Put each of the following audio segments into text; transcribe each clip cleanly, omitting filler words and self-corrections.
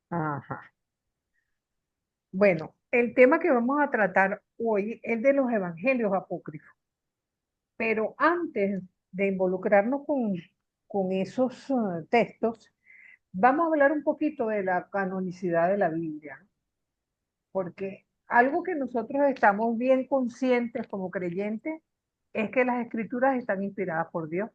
Ajá. Bueno, el tema que vamos a tratar hoy es de los evangelios apócrifos, pero antes de involucrarnos con esos textos, vamos a hablar un poquito de la canonicidad de la Biblia, ¿no? Porque algo que nosotros estamos bien conscientes como creyentes es que las escrituras están inspiradas por Dios,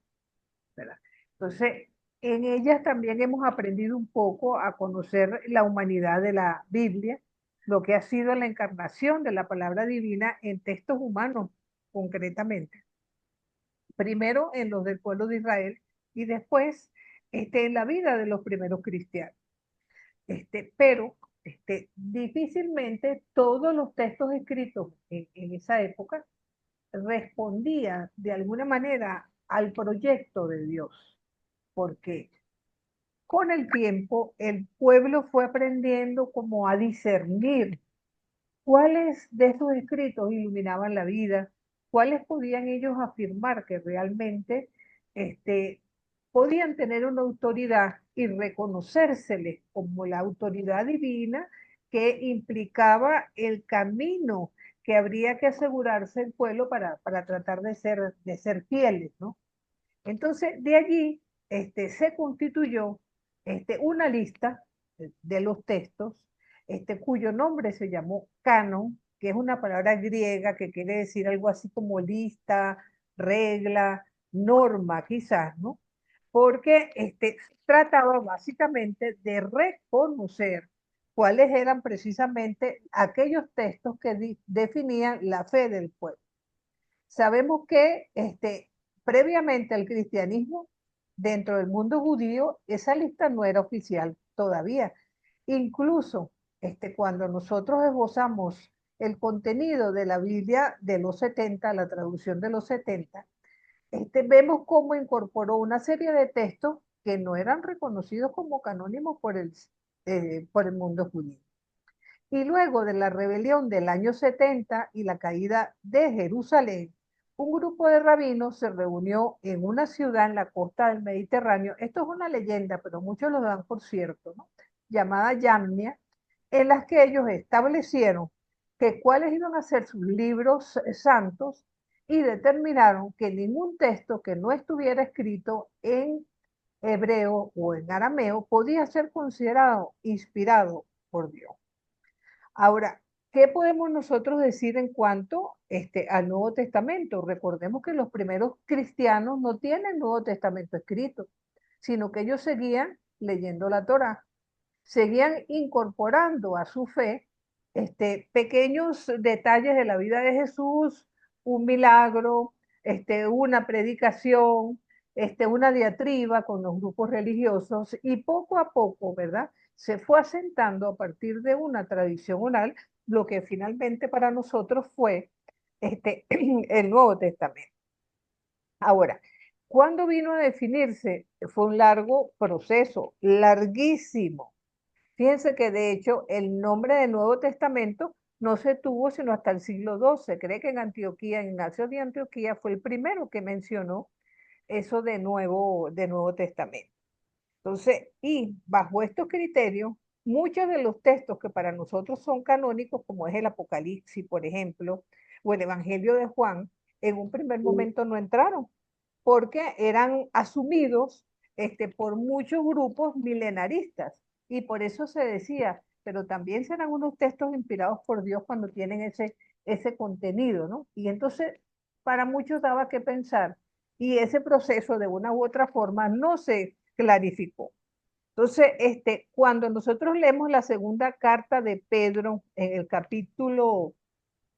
¿verdad? Entonces, en ellas también hemos aprendido un poco a conocer la humanidad de la Biblia, lo que ha sido la encarnación de la palabra divina en textos humanos, concretamente. Primero en los del pueblo de Israel y después en la vida de los primeros cristianos. Pero difícilmente todos los textos escritos en esa época respondían de alguna manera al proyecto de Dios, porque con el tiempo el pueblo fue aprendiendo como a discernir cuáles de esos escritos iluminaban la vida, cuáles podían ellos afirmar que realmente este, podían tener una autoridad y reconocérseles como la autoridad divina que implicaba el camino que habría que asegurarse el pueblo para tratar de ser fieles, ¿no? Entonces, de allí se constituyó una lista de los textos, cuyo nombre se llamó canon, que es una palabra griega que quiere decir algo así como lista, regla, norma, quizás, ¿no? Porque trataba básicamente de reconocer cuáles eran precisamente aquellos textos que definían la fe del pueblo. Sabemos que previamente al cristianismo, dentro del mundo judío, esa lista no era oficial todavía. Incluso cuando nosotros esbozamos el contenido de la Biblia de los 70, la traducción de los 70, vemos cómo incorporó una serie de textos que no eran reconocidos como canónimos por el mundo judío. Y luego de la rebelión del año 70 y la caída de Jerusalén, un grupo de rabinos se reunió en una ciudad en la costa del Mediterráneo. Esto es una leyenda, pero muchos lo dan por cierto, ¿no? Llamada Yamnia, en las que ellos establecieron que cuáles iban a ser sus libros santos y determinaron que ningún texto que no estuviera escrito en hebreo o en arameo podía ser considerado inspirado por Dios. Ahora, ¿qué podemos nosotros decir en cuanto al Nuevo Testamento? Recordemos que los primeros cristianos no tienen Nuevo Testamento escrito, sino que ellos seguían leyendo la Torá, seguían incorporando a su fe pequeños detalles de la vida de Jesús, un milagro, una predicación, una diatriba con los grupos religiosos y poco a poco, ¿verdad? Se fue asentando a partir de una tradición oral lo que finalmente para nosotros fue el Nuevo Testamento. Ahora, ¿cuándo vino a definirse? Fue un largo proceso, larguísimo. Fíjense que de hecho el nombre del Nuevo Testamento no se tuvo sino hasta el siglo II. Se cree que en Antioquía, Ignacio de Antioquía fue el primero que mencionó eso de Nuevo Testamento. Entonces, y bajo estos criterios, muchos de los textos que para nosotros son canónicos, como es el Apocalipsis, por ejemplo, o el Evangelio de Juan, en un primer momento no entraron, porque eran asumidos por muchos grupos milenaristas. Y por eso se decía, pero también serán unos textos inspirados por Dios cuando tienen ese contenido, ¿no? Y entonces, para muchos daba que pensar, y ese proceso de una u otra forma no se clarificó. Entonces, cuando nosotros leemos la segunda carta de Pedro en el capítulo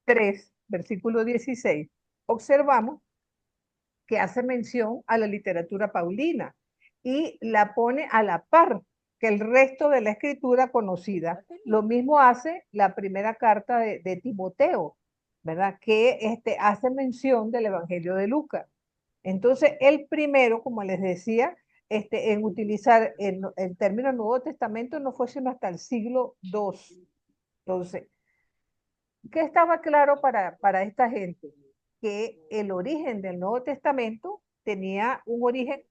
3 versículo 16, observamos que hace mención a la literatura paulina y la pone a la par que el resto de la escritura conocida. Lo mismo hace la primera carta de Timoteo, ¿verdad? Que hace mención del Evangelio de Lucas. Entonces, el primero, como les decía, en utilizar el término Nuevo Testamento no fue sino hasta el siglo II. Entonces, ¿qué estaba claro para esta gente? Que el origen del Nuevo Testamento tenía un origen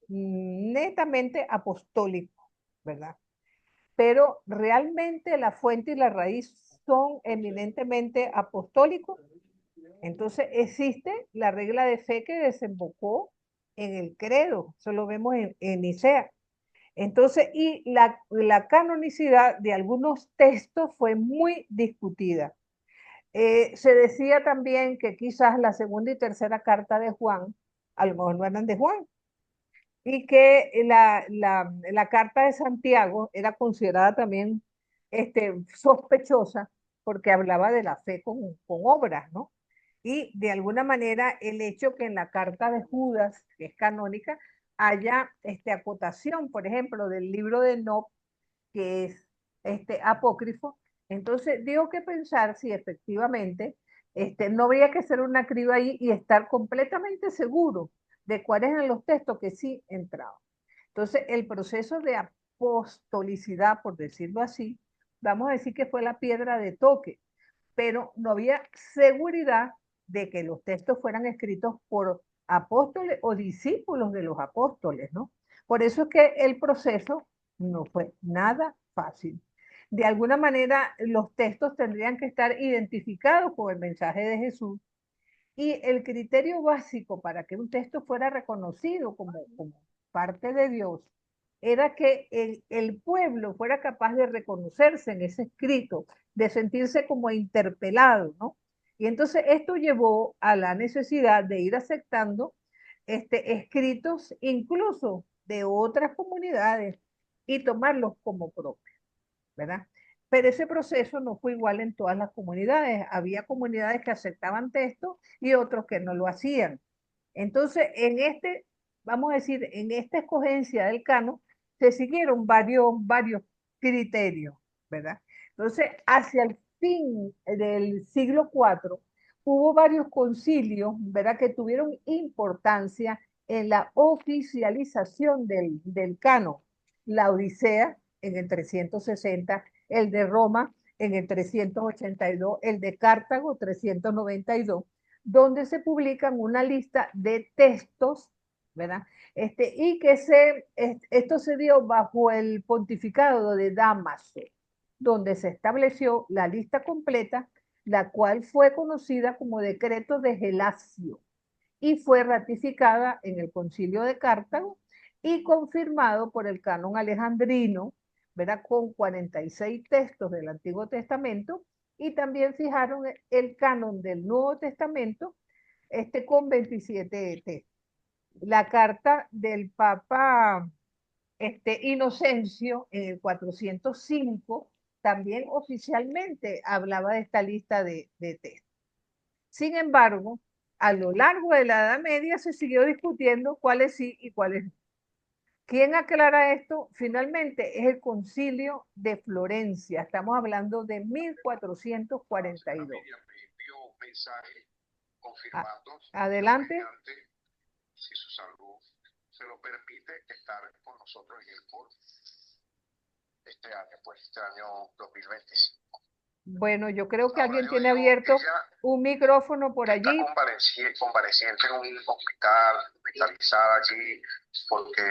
netamente apostólico, ¿verdad? pero realmente la fuente y la raíz son eminentemente apostólicos. Entonces existe la regla de fe que desembocó en el credo, eso lo vemos en Nicea. Entonces, y la canonicidad de algunos textos fue muy discutida. Se decía también que quizás la segunda y tercera carta de Juan, a lo mejor no eran de Juan, y que la carta de Santiago era considerada también sospechosa porque hablaba de la fe con obras, ¿no? Y de alguna manera el hecho que en la carta de Judas, que es canónica, haya acotación, por ejemplo, del libro de Enoch, que es apócrifo, entonces digo que pensar si efectivamente no habría que hacer una criba ahí y estar completamente seguro de cuáles eran los textos que sí entraban. Entonces, el proceso de apostolicidad, por decirlo así, vamos a decir que fue la piedra de toque, pero no había seguridad de que los textos fueran escritos por apóstoles o discípulos de los apóstoles, ¿no? Por eso es que el proceso no fue nada fácil. De alguna manera, los textos tendrían que estar identificados con el mensaje de Jesús y el criterio básico para que un texto fuera reconocido como parte de Dios era que el pueblo fuera capaz de reconocerse en ese escrito, de sentirse como interpelado, ¿no? Y entonces esto llevó a la necesidad de ir aceptando escritos incluso de otras comunidades y tomarlos como propios, ¿verdad? Pero ese proceso no fue igual en todas las comunidades. Había comunidades que aceptaban texto y otros que no lo hacían. Entonces, vamos a decir, en esta escogencia del canon, se siguieron varios criterios, ¿verdad? Entonces, hacia el fin del siglo IV, hubo varios concilios, ¿verdad?, que tuvieron importancia en la oficialización del canon. La Odisea en el 360, el de Roma en el 382, el de Cartago 392, donde se publican una lista de textos, ¿verdad? Y que esto se dio bajo el pontificado de Damaso, donde se estableció la lista completa, la cual fue conocida como decreto de Gelasio y fue ratificada en el concilio de Cartago y confirmado por el canon alejandrino, ¿verdad? Con 46 textos del Antiguo Testamento, y también fijaron el canon del Nuevo Testamento con 27 textos. La carta del Papa Inocencio en el 405 también oficialmente hablaba de esta lista de textos. Sin embargo, a lo largo de la Edad Media se siguió discutiendo cuáles sí y cuáles no. ¿Quién aclara esto? Finalmente es el Concilio de Florencia. Estamos hablando de 1442. Adelante. Si su salud se lo permite, estar con nosotros en el curso este año 2025. Bueno, yo creo que alguien tiene abierto un micrófono por allí. Está convaleciente en un hospital, hospitalizada allí, porque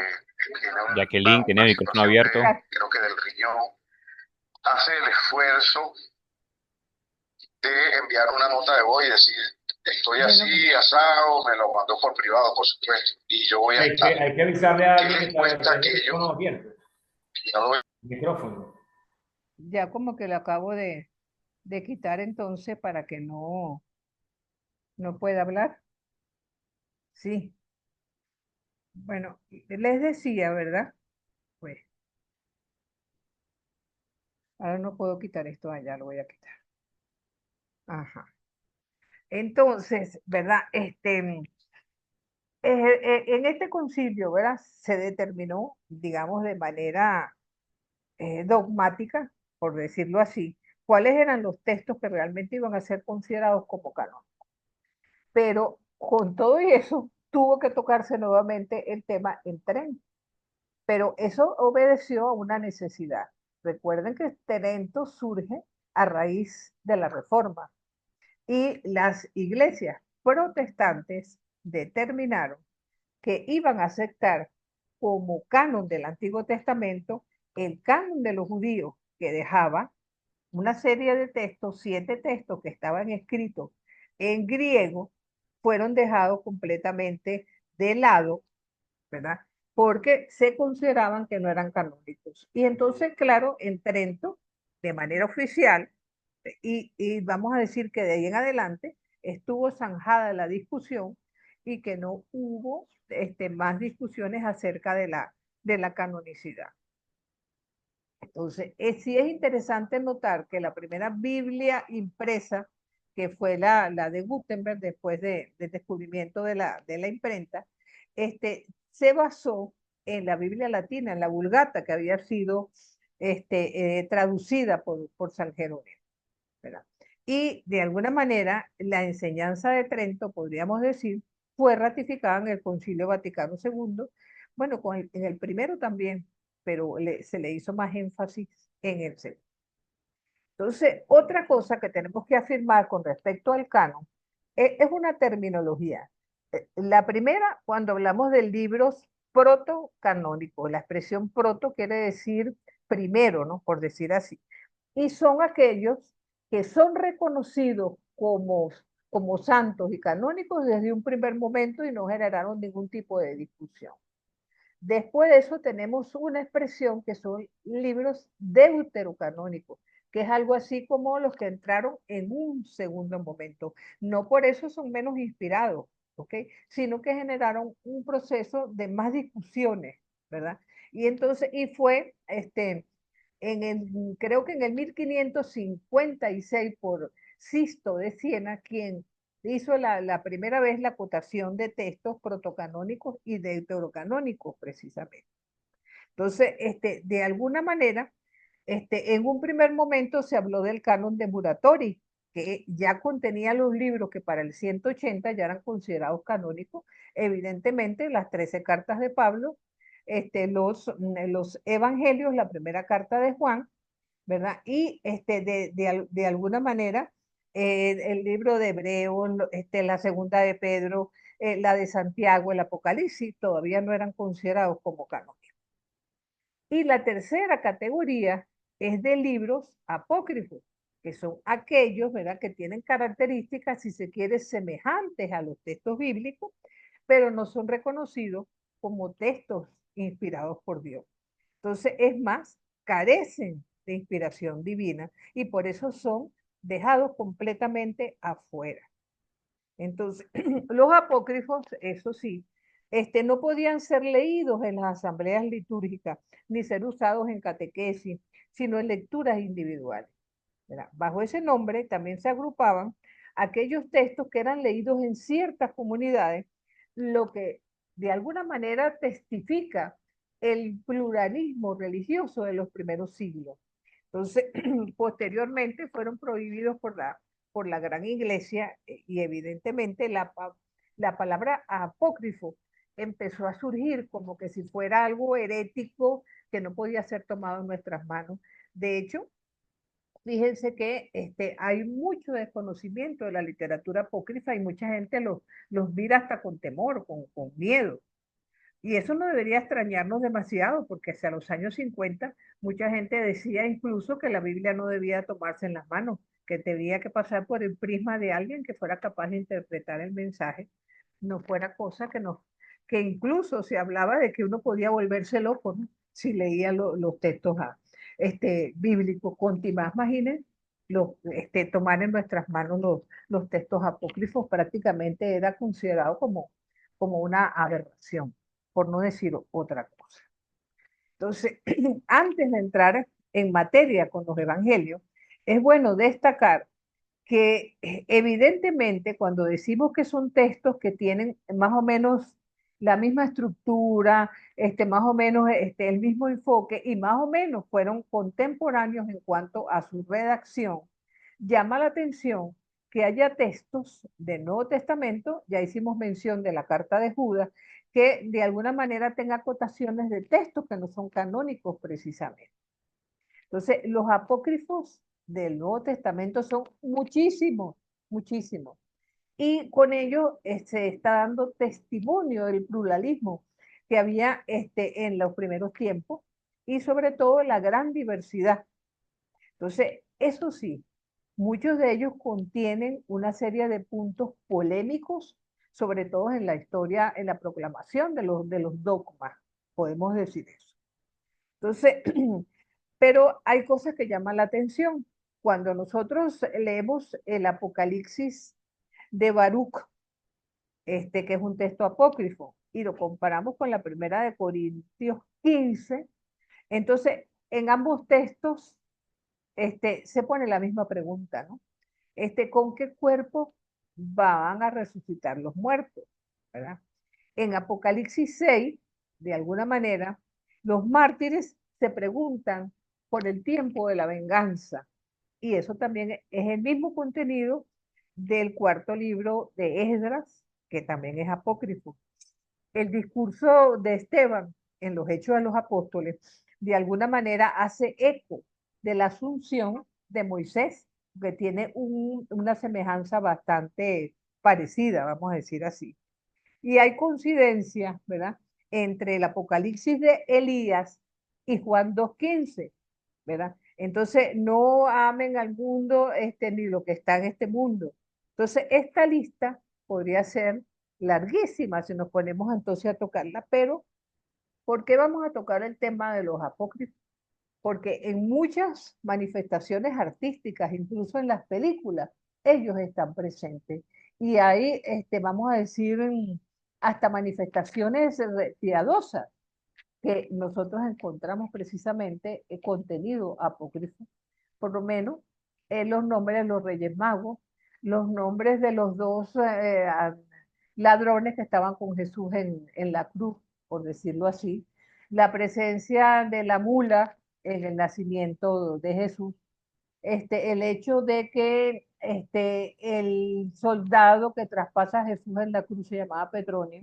Jacqueline tenía el micrófono abierto. Creo que del riñón. Hace el esfuerzo de enviar una nota de voz y decir, estoy así, asado, me lo mandó por privado, por supuesto, y yo voy a estar. Hay que avisarle a alguien que está el micrófono abierto. El micrófono. Ya como que lo acabo de quitar entonces para que no pueda hablar. Sí. Bueno, les decía, ¿verdad? Pues, ahora no puedo quitar esto allá, lo voy a quitar. Ajá. Entonces, ¿verdad? En este concilio, ¿verdad? Se determinó, digamos, de manera dogmática, por decirlo así, cuáles eran los textos que realmente iban a ser considerados como canon. Pero con todo eso, tuvo que tocarse nuevamente el tema en tren. Pero eso obedeció a una necesidad. Recuerden que Trento surge a raíz de la Reforma y las iglesias protestantes determinaron que iban a aceptar como canon del Antiguo Testamento el canon de los judíos, que dejaba una serie de textos, 7 textos que estaban escritos en griego, fueron dejados completamente de lado, ¿verdad? Porque se consideraban que no eran canónicos. Y entonces, claro, en Trento, de manera oficial, y vamos a decir que de ahí en adelante estuvo zanjada la discusión y que no hubo más discusiones acerca de la canonicidad. Entonces, sí es interesante notar que la primera Biblia impresa, que fue la de Gutenberg después del descubrimiento de la imprenta, se basó en la Biblia latina, en la Vulgata, que había sido traducida por San Jerónimo, ¿verdad? Y de alguna manera, la enseñanza de Trento, podríamos decir, fue ratificada en el Concilio Vaticano II, bueno, en el primero también, pero se le hizo más énfasis en el segundo. Entonces, otra cosa que tenemos que afirmar con respecto al canon es una terminología. La primera, cuando hablamos de libros protocanónicos, la expresión proto quiere decir primero, ¿no? Por decir así. Y son aquellos que son reconocidos como santos y canónicos desde un primer momento y no generaron ningún tipo de discusión. Después de eso tenemos una expresión que son libros deuterocanónicos, que es algo así como los que entraron en un segundo momento. No por eso son menos inspirados, ¿ok? Sino que generaron un proceso de más discusiones, ¿verdad? Y entonces, y fue creo que en el 1556 por Sisto de Siena, quien hizo la primera vez la acotación de textos protocanónicos y deuterocanónicos precisamente. Entonces, de alguna manera, en un primer momento se habló del canon de Muratori, que ya contenía los libros que para el 180 ya eran considerados canónicos, evidentemente las 13 cartas de Pablo, los evangelios, la primera carta de Juan, ¿verdad? Y de alguna manera, el libro de Hebreo, la segunda de Pedro, la de Santiago, el Apocalipsis, todavía no eran considerados como canónicos. Y la tercera categoría es de libros apócrifos, que son aquellos, ¿verdad?, que tienen características, si se quiere, semejantes a los textos bíblicos, pero no son reconocidos como textos inspirados por Dios. Entonces, es más, carecen de inspiración divina y por eso son dejados completamente afuera. Entonces, los apócrifos, eso sí, no podían ser leídos en las asambleas litúrgicas ni ser usados en catequesis, sino en lecturas individuales. ¿Verdad? Bajo ese nombre también se agrupaban aquellos textos que eran leídos en ciertas comunidades, lo que de alguna manera testifica el pluralismo religioso de los primeros siglos. Entonces, posteriormente fueron prohibidos por la gran iglesia y evidentemente la palabra apócrifo empezó a surgir como que si fuera algo herético que no podía ser tomado en nuestras manos. De hecho, fíjense que hay mucho desconocimiento de la literatura apócrifa y mucha gente los mira hasta con temor, con miedo. Y eso no debería extrañarnos demasiado, porque hacia los años 50 mucha gente decía incluso que la Biblia no debía tomarse en las manos, que tenía que pasar por el prisma de alguien que fuera capaz de interpretar el mensaje, no fuera cosa que incluso se hablaba de que uno podía volverse loco, ¿no?, si leía los textos bíblicos. Contimás, imaginen, tomar en nuestras manos los textos apócrifos prácticamente era considerado como una aberración, por no decir otra cosa. Entonces, antes de entrar en materia con los evangelios, es bueno destacar que evidentemente cuando decimos que son textos que tienen más o menos la misma estructura, más o menos el mismo enfoque y más o menos fueron contemporáneos en cuanto a su redacción, llama la atención que haya textos del Nuevo Testamento, ya hicimos mención de la carta de Judas, que de alguna manera tenga acotaciones de textos que no son canónicos precisamente. Entonces, los apócrifos del Nuevo Testamento son muchísimos, muchísimos. Y con ello se está dando testimonio del pluralismo que había en los primeros tiempos y sobre todo la gran diversidad. Entonces, eso sí, muchos de ellos contienen una serie de puntos polémicos, sobre todo en la historia, en la proclamación de los dogmas, podemos decir eso. Entonces, pero hay cosas que llaman la atención. Cuando nosotros leemos el Apocalipsis de Baruch, que es un texto apócrifo, y lo comparamos con la primera de Corintios 15, entonces en ambos textos se pone la misma pregunta, ¿no? ¿Con qué cuerpo van a resucitar los muertos? ¿Verdad? En Apocalipsis 6, de alguna manera, los mártires se preguntan por el tiempo de la venganza. Y eso también es el mismo contenido del cuarto libro de Esdras, que también es apócrifo. El discurso de Esteban en los Hechos de los Apóstoles, de alguna manera hace eco de la asunción de Moisés, que tiene una semejanza bastante parecida, vamos a decir así. Y hay coincidencia, ¿verdad?, entre el Apocalipsis de Elías y Juan 2:15, ¿verdad? Entonces, no amen al mundo ni lo que está en este mundo. Entonces, esta lista podría ser larguísima si nos ponemos entonces a tocarla, pero ¿por qué vamos a tocar el tema de los apócrifos? Porque en muchas manifestaciones artísticas, incluso en las películas, ellos están presentes. Y hay, vamos a decir, hasta manifestaciones piadosas que nosotros encontramos precisamente contenido apócrifo, por lo menos los nombres de los Reyes Magos, los nombres de los dos ladrones que estaban con Jesús en la cruz, por decirlo así, la presencia de la mula en el nacimiento de Jesús, el hecho de que el soldado que traspasa a Jesús en la cruz se llamaba Petronio,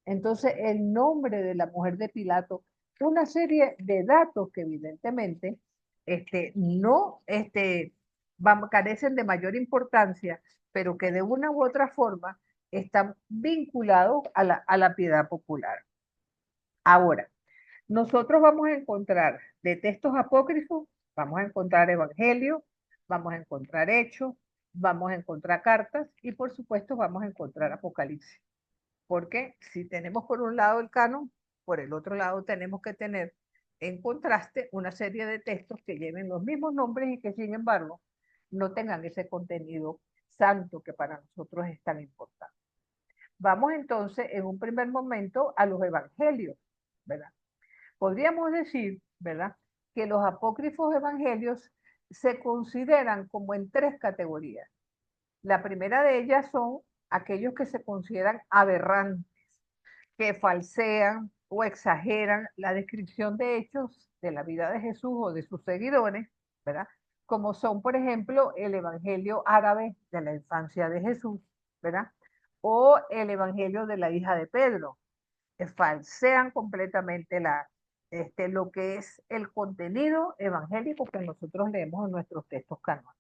entonces el nombre de la mujer de Pilato, una serie de datos que evidentemente no carecen de mayor importancia, pero que de una u otra forma están vinculados a la piedad popular. Ahora, nosotros vamos a encontrar de textos apócrifos, vamos a encontrar Evangelio, vamos a encontrar Hechos, vamos a encontrar cartas y por supuesto vamos a encontrar Apocalipsis. Porque si tenemos por un lado el canon, por el otro lado tenemos que tener en contraste una serie de textos que lleven los mismos nombres y que sin embargo no tengan ese contenido santo que para nosotros es tan importante. Vamos entonces en un primer momento a los evangelios, ¿verdad? Podríamos decir, ¿verdad?, que los apócrifos evangelios se consideran como en tres categorías. La primera de ellas son aquellos que se consideran aberrantes, que falsean o exageran la descripción de hechos de la vida de Jesús o de sus seguidores, ¿verdad? Como son, por ejemplo, el Evangelio árabe de la infancia de Jesús, ¿verdad? O el Evangelio de la hija de Pedro, que falsean completamente lo que es el contenido evangélico que nosotros leemos en nuestros textos canónicos.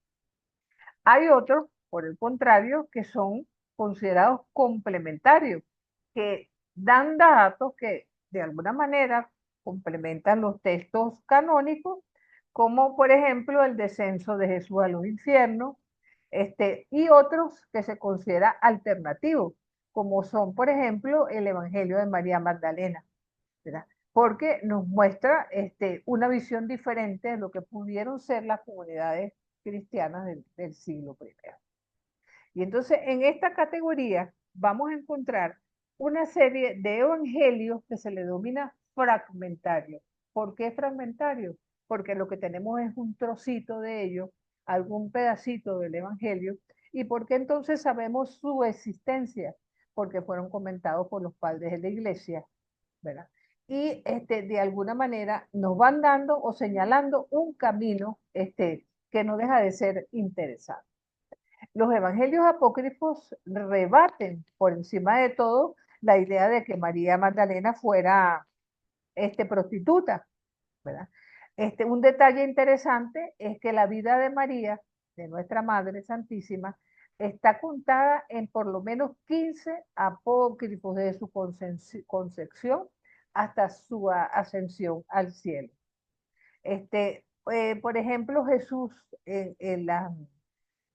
Hay otros, por el contrario, que son considerados complementarios, que dan datos que de alguna manera complementan los textos canónicos, como por ejemplo el descenso de Jesús a los infiernos, y otros que se considera alternativos, como son por ejemplo el Evangelio de María Magdalena, ¿verdad? Porque nos muestra una visión diferente de lo que pudieron ser las comunidades cristianas del siglo primero. Y entonces en esta categoría vamos a encontrar una serie de evangelios que se le denomina fragmentarios. ¿Por qué fragmentarios? Porque lo que tenemos es un trocito de ellos, algún pedacito del evangelio. ¿Y por qué entonces sabemos su existencia? Porque fueron comentados por los padres de la iglesia, ¿verdad? Y de alguna manera nos van dando o señalando un camino que no deja de ser interesante. Los evangelios apócrifos rebaten por encima de todo la idea de que María Magdalena fuera prostituta, ¿verdad? Un detalle interesante es que la vida de María, de nuestra Madre Santísima, está contada en por lo menos 15 apócrifos desde su concepción hasta su ascensión al cielo. Por ejemplo, Jesús en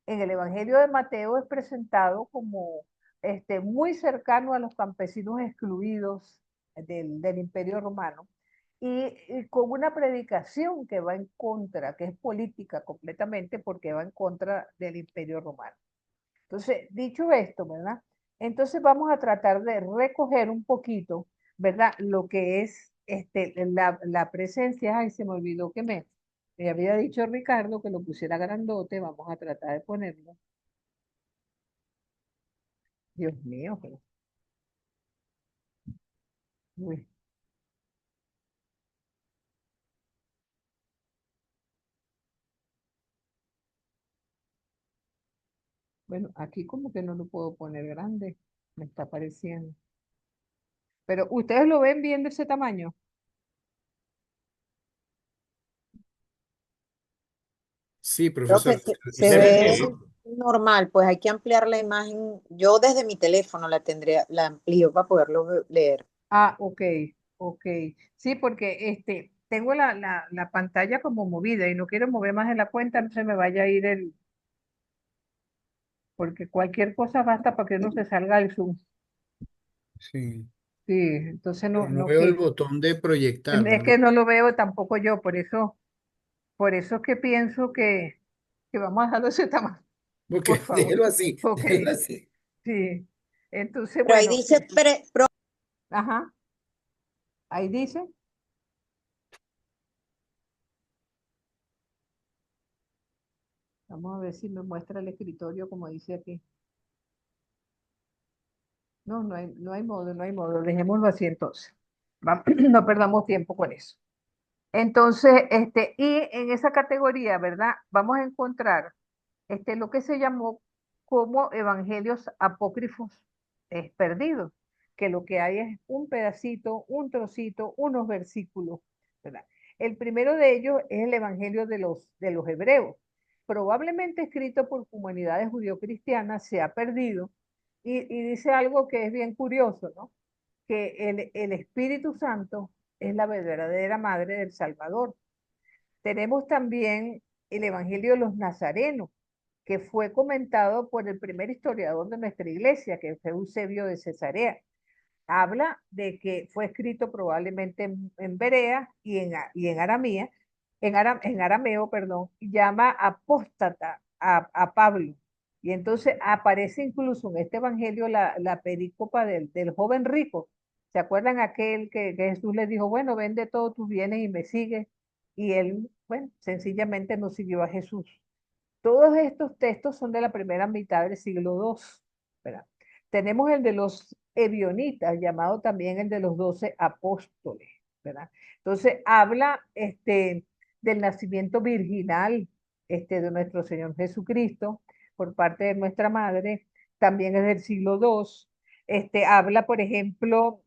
el Evangelio de Mateo es presentado como muy cercano a los campesinos excluidos del Imperio Romano y con una predicación que va en contra, que es política completamente porque va en contra del Imperio Romano. Entonces, dicho esto, ¿verdad? Entonces vamos a tratar de recoger un poquito, ¿verdad? Lo que es la presencia. Ay, se me olvidó que me había dicho Ricardo que lo pusiera grandote. Vamos a tratar de ponerlo. Dios mío, uy, bueno, aquí como que no lo puedo poner grande, me está apareciendo. Pero ustedes lo ven bien de ese tamaño. Sí, Creo que profesor, se se ve ve bien, ¿no? normal, pues hay que ampliar la imagen. Yo desde mi teléfono la tendría, la amplío para poderlo leer. Ah, ok, ok. Sí, porque tengo la pantalla como movida y no quiero mover más de la cuenta, no se me vaya a ir porque cualquier cosa basta para que no se salga el Zoom. Sí, Sí, entonces pero no, no no veo el quiero. botón de proyectar, Es no lo... que no lo veo tampoco yo, por eso es que pienso que vamos a dejarlo de ese tamaño, Ok, por favor. déjelo así, Ok, déjelo así. sí. Entonces, Pero ahí bueno, dice ajá, ahí dice. Vamos a ver si me muestra el escritorio como dice aquí. No, no hay modo, no hay modo. Dejémoslo así entonces. No perdamos tiempo con eso. Entonces, y en esa categoría, ¿verdad? Vamos a encontrar lo que se llamó como evangelios apócrifos perdidos, que lo que hay es un pedacito, un trocito, unos versículos, ¿verdad? El primero de ellos es el evangelio de los hebreos, probablemente escrito por comunidades judío-cristianas, se ha perdido, y dice algo que es bien curioso, ¿no? Que el Espíritu Santo es la verdadera madre del Salvador. Tenemos también el Evangelio de los Nazarenos, que fue comentado por el primer historiador de nuestra iglesia, que fue Eusebio de Cesarea. Habla de que fue escrito probablemente en Berea y en aramea, en arameo, perdón, y llama apóstata a Pablo. Y entonces aparece incluso en este evangelio la perícopa del joven rico. ¿Se acuerdan aquel que Jesús le dijo, bueno, vende todos tus bienes y me sigue? Y él, bueno, sencillamente no siguió a Jesús. Todos estos textos son de la primera mitad del siglo II, ¿verdad? Tenemos el de los ebionitas, llamado también el de los 12 apóstoles, ¿verdad? Entonces habla del nacimiento virginal de nuestro Señor Jesucristo por parte de nuestra madre, también es del siglo II. Habla, por ejemplo,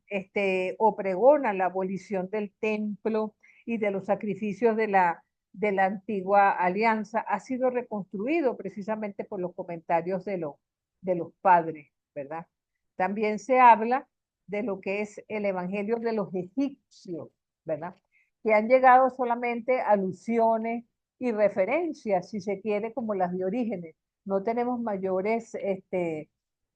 o pregona la abolición del templo y de los sacrificios de la antigua alianza, ha sido reconstruido precisamente por los comentarios de los padres, ¿verdad? También se habla de lo que es el evangelio de los egipcios, ¿verdad? Que han llegado solamente alusiones y referencias, si se quiere, como las de Orígenes. No tenemos mayores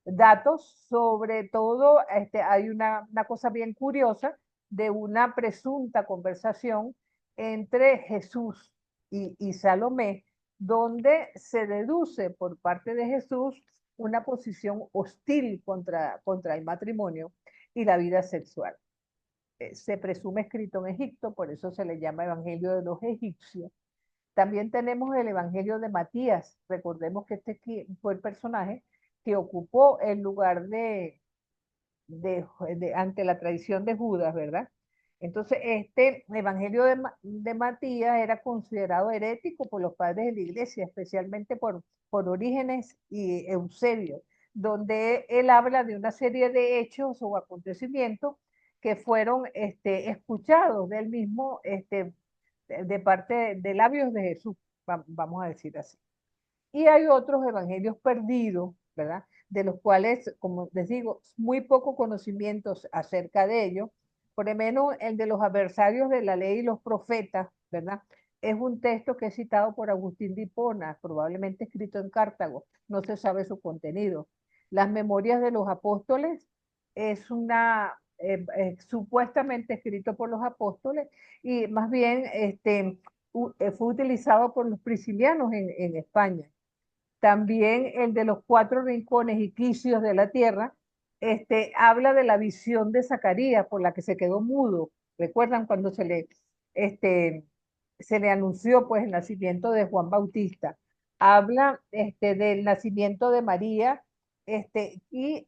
datos, sobre todo hay una cosa bien curiosa de una presunta conversación entre Jesús y Salomé, donde se deduce por parte de Jesús una posición hostil contra el matrimonio y la vida sexual. Se presume escrito en Egipto, por eso se le llama Evangelio de los Egipcios. También tenemos el Evangelio de Matías. Recordemos que este fue el personaje que ocupó el lugar ante la traición de Judas, ¿verdad? Entonces, este Evangelio de Matías era considerado herético por los padres de la iglesia, especialmente por Orígenes y Eusebio, donde él habla de una serie de hechos o acontecimientos que fueron escuchados del mismo, de parte de labios de Jesús, vamos a decir así. Y hay otros evangelios perdidos, ¿verdad? De los cuales, como les digo, muy poco conocimientos acerca de ellos. Por lo menos el de los adversarios de la ley y los profetas, ¿verdad? Es un texto que es citado por Agustín de Hipona, probablemente escrito en Cartago, no se sabe su contenido. Las Memorias de los Apóstoles es supuestamente escrito por los apóstoles y más bien fue utilizado por los priscilianos en España. También el de los cuatro rincones y quicios de la tierra, habla de la visión de Zacarías por la que se quedó mudo. ¿Recuerdan cuando este, se le anunció pues el nacimiento de Juan Bautista? Habla del nacimiento de María y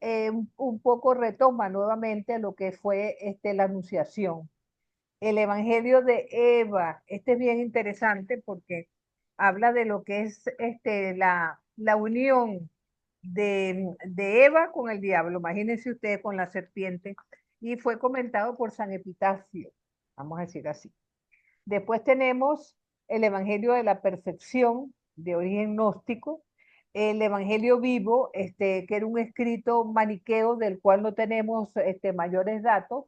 un poco retoma nuevamente lo que fue la anunciación. El Evangelio de Eva, este es bien interesante porque habla de lo que es la unión de Eva con el diablo, imagínense ustedes con la serpiente, y fue comentado por San Epitafio, vamos a decir así. Después tenemos el Evangelio de la Perfección, de origen gnóstico, el Evangelio vivo, que era un escrito maniqueo del cual no tenemos mayores datos.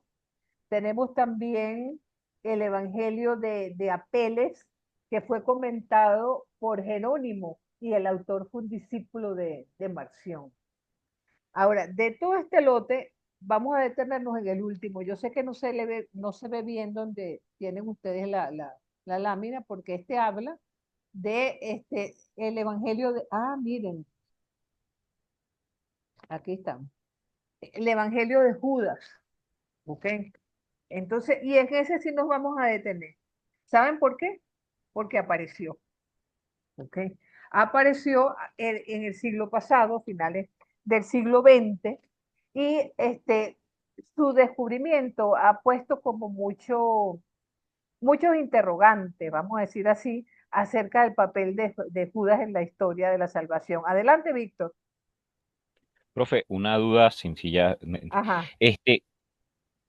Tenemos también el Evangelio de Apeles, que fue comentado por Jerónimo, y el autor fue un discípulo de Marción. Ahora, de todo este lote, vamos a detenernos en el último. Yo sé que no se ve bien donde tienen ustedes la lámina, porque habla de el Evangelio miren, aquí estamos. El Evangelio de Judas, ¿ok? Entonces, y en ese sí nos vamos a detener. ¿Saben por qué? Porque apareció, ¿ok? Apareció en el siglo pasado, finales del siglo XX, y su descubrimiento ha puesto como muchos interrogantes, vamos a decir así, acerca del papel de Judas en la historia de la salvación. Adelante, Víctor. Profe, una duda sencilla. Ajá, Este,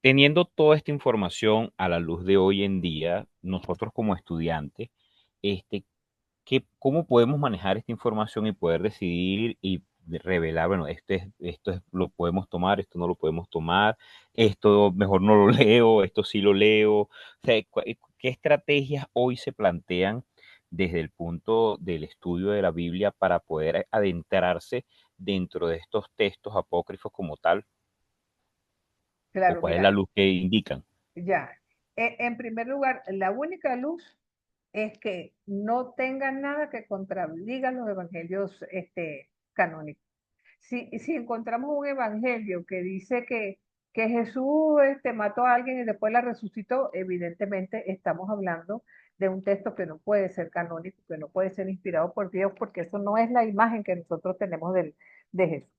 Teniendo toda esta información a la luz de hoy en día, nosotros como estudiantes, este, ¿cómo podemos manejar esta información y poder decidir y revelar, bueno, lo podemos tomar, esto no lo podemos tomar, esto mejor no lo leo, esto sí lo leo? O sea, ¿qué estrategias hoy se plantean desde el punto del estudio de la Biblia para poder adentrarse dentro de estos textos apócrifos como tal? ¿O claro, cuál es la mira, luz que indican? ya. En primer lugar, la única luz es que no tengan nada que contradigan los evangelios canónicos. Si encontramos un evangelio que dice que Jesús mató a alguien y después la resucitó, evidentemente estamos hablando de un texto que no puede ser canónico, que no puede ser inspirado por Dios, porque eso no es la imagen que nosotros tenemos de Jesús.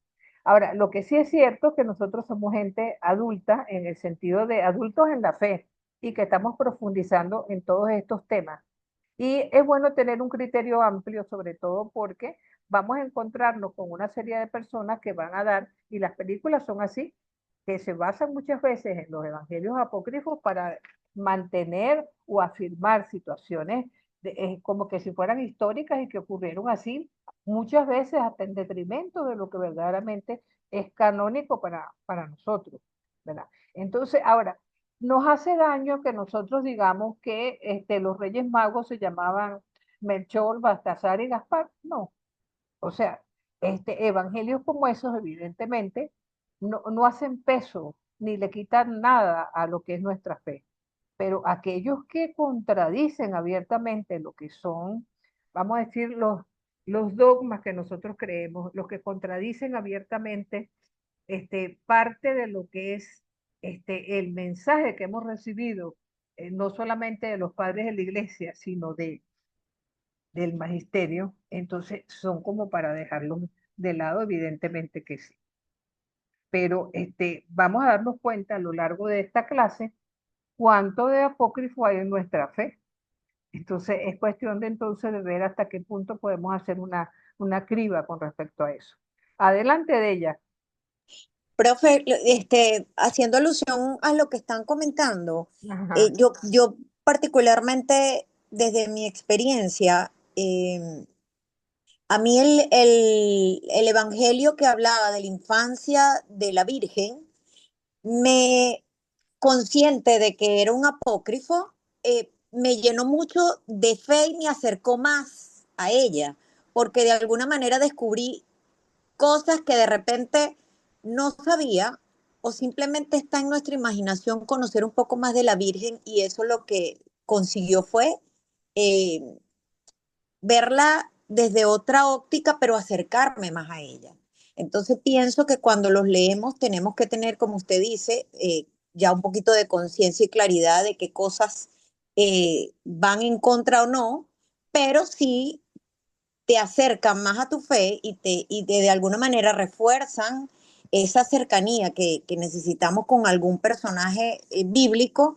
Ahora, lo que sí es cierto es que nosotros somos gente adulta en el sentido de adultos en la fe y que estamos profundizando en todos estos temas. Y es bueno tener un criterio amplio, sobre todo porque vamos a encontrarnos con una serie de personas que van a dar, y las películas son así, que se basan muchas veces en los evangelios apócrifos para mantener o afirmar situaciones como que si fueran históricas y que ocurrieron así, muchas veces hasta en detrimento de lo que verdaderamente es canónico para nosotros, ¿verdad? Entonces, ahora, nos hace daño que nosotros digamos que los Reyes Magos se llamaban Melchor, Baltasar y Gaspar. No, o sea, evangelios como esos evidentemente no hacen peso ni le quitan nada a lo que es nuestra fe. Pero aquellos que contradicen abiertamente lo que son, vamos a decir, los dogmas que nosotros creemos, los que contradicen abiertamente parte de lo que es el mensaje que hemos recibido, no solamente de los padres de la iglesia, sino del magisterio, entonces son como para dejarlos de lado, evidentemente que sí. Pero vamos a darnos cuenta a lo largo de esta clase cuánto de apócrifo hay en nuestra fe. Entonces es cuestión de entonces de ver hasta qué punto podemos hacer una criba con respecto a eso. Adelante de ella. Profe, haciendo alusión a lo que están comentando, Ajá, yo particularmente desde mi experiencia, a mí el evangelio que hablaba de la infancia de la Virgen, me consciente de que era un apócrifo, me llenó mucho de fe y me acercó más a ella, porque de alguna manera descubrí cosas que de repente no sabía o simplemente está en nuestra imaginación conocer un poco más de la Virgen y eso lo que consiguió fue eh, verla desde otra óptica, pero acercarme más a ella. Entonces pienso que cuando los leemos tenemos que tener, como usted dice, ya un poquito de conciencia y claridad de qué cosas van en contra o no, pero sí te acercan más a tu fe y de alguna manera refuerzan esa cercanía que necesitamos con algún personaje bíblico.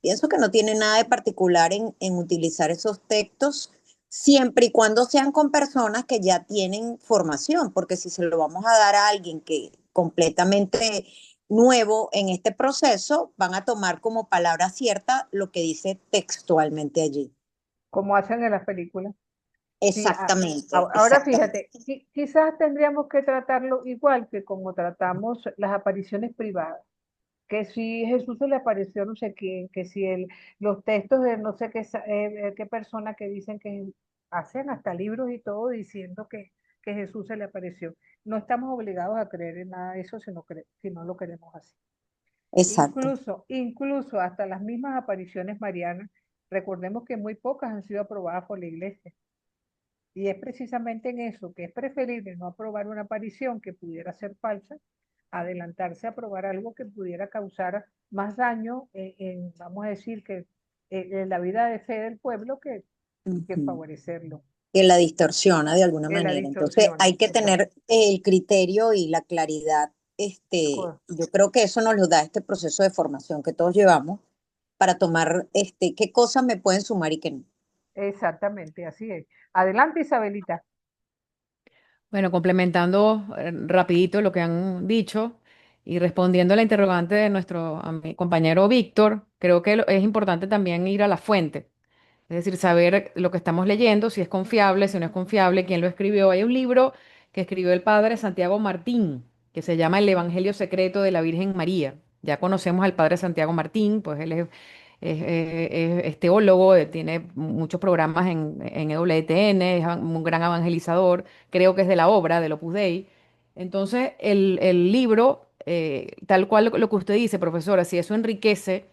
Pienso que no tiene nada de particular en utilizar esos textos, siempre y cuando sean con personas que ya tienen formación, porque si se lo vamos a dar a alguien que completamente nuevo en este proceso, van a tomar como palabra cierta lo que dice textualmente allí. como hacen en las películas. Sí, Exactamente, ahora exactamente. fíjate, quizás tendríamos que tratarlo igual que como tratamos las apariciones privadas, que si Jesús se le apareció a no sé quién, que si los textos de no sé qué persona que dicen que hacen hasta libros y todo diciendo que Jesús se le apareció. No estamos obligados a creer en nada de eso si no lo queremos así. Exacto. Incluso hasta las mismas apariciones marianas, recordemos que muy pocas han sido aprobadas por la iglesia. Y es precisamente en eso que es preferible no aprobar una aparición que pudiera ser falsa, adelantarse a aprobar algo que pudiera causar más daño vamos a decir, que en la vida de fe del pueblo que Ujú. favorecerlo, Que la distorsiona de alguna que la manera. Entonces distorsiona. hay que Exacto. tener el criterio y la claridad. Yo creo que eso nos lo da este proceso de formación que todos llevamos para tomar qué cosas me pueden sumar y qué no. Exactamente, así es. Adelante, Isabelita. Bueno, complementando rapidito lo que han dicho y respondiendo a la interrogante de a mi compañero Víctor, creo que es importante también ir a la fuente, es decir, saber lo que estamos leyendo, si es confiable, si no es confiable, quién lo escribió. Hay un libro que escribió el padre Santiago Martín, que se llama El Evangelio Secreto de la Virgen María. Ya conocemos al padre Santiago Martín, pues él es teólogo, tiene muchos programas en EWTN, es un gran evangelizador, creo que es de la obra del Opus Dei. Entonces, el libro, tal cual lo que usted dice, profesora, si eso enriquece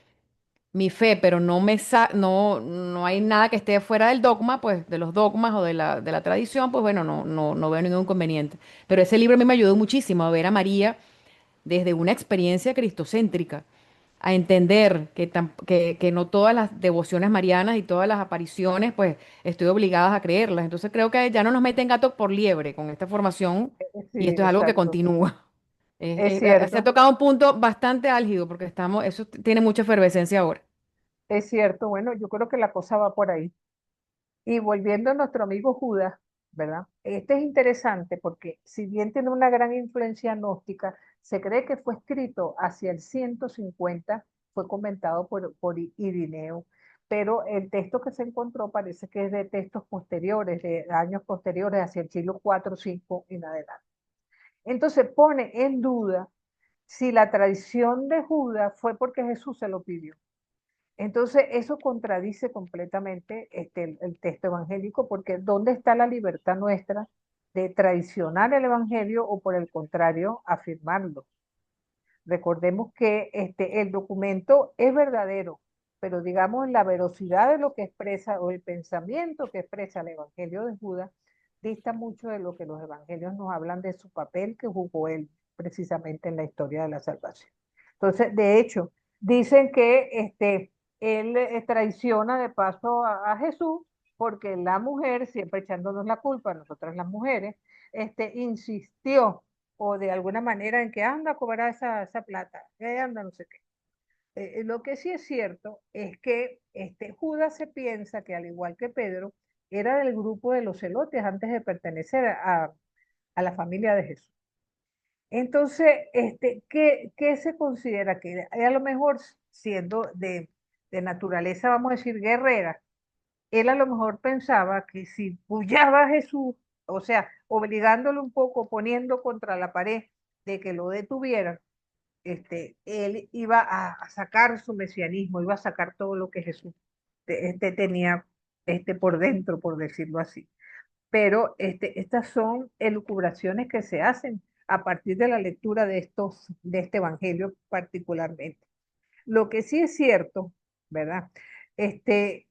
mi fe, pero no hay nada que esté fuera del dogma, pues de los dogmas o de la tradición, pues bueno, no veo ningún inconveniente. Pero ese libro a mí me ayudó muchísimo a ver a María desde una experiencia cristocéntrica, a entender que no todas las devociones marianas y todas las apariciones, pues estoy obligada a creerlas. Entonces creo que ya no nos meten gato por liebre con esta formación Sí, y esto es algo que exacto. continúa. Es Se ha cierto. tocado un punto bastante álgido porque eso tiene mucha efervescencia ahora. Es cierto. Bueno, yo creo que la cosa va por ahí. Y volviendo a nuestro amigo Judas, ¿verdad? Este es interesante porque si bien tiene una gran influencia gnóstica, se cree que fue escrito hacia el 150, fue comentado por Irineo, pero el texto que se encontró parece que es de textos posteriores, de años posteriores, hacia el siglo 4 o 5 en adelante. Entonces pone en duda si la tradición de Judas fue porque Jesús se lo pidió. Entonces, eso contradice completamente el texto evangélico, porque ¿dónde está la libertad nuestra de traicionar el evangelio o por el contrario, afirmarlo? Recordemos que el documento es verdadero, pero digamos la velocidad de lo que expresa o el pensamiento que expresa el evangelio de Judas dista mucho de lo que los evangelios nos hablan de su papel que jugó él precisamente en la historia de la salvación. Entonces, de hecho, dicen que él traiciona de paso a Jesús porque la mujer, siempre echándonos la culpa a nosotras las mujeres, insistió o de alguna manera en que anda a cobrar esa plata, anda no sé qué. Lo que sí es cierto es que Judas se piensa que al igual que Pedro, era del grupo de los celotes antes de pertenecer a la familia de Jesús. Entonces, ¿qué se considera? Que a lo mejor siendo de naturaleza, vamos a decir, guerrera, él a lo mejor pensaba que si puyaba a Jesús, o sea, obligándolo un poco, poniendo contra la pared de que lo detuvieran, él iba a sacar su mesianismo, iba a sacar todo lo que Jesús. tenía por dentro, por decirlo así. Pero estas son elucubraciones que se hacen a partir de la lectura de este evangelio particularmente. Lo que sí es cierto, ¿verdad? Es que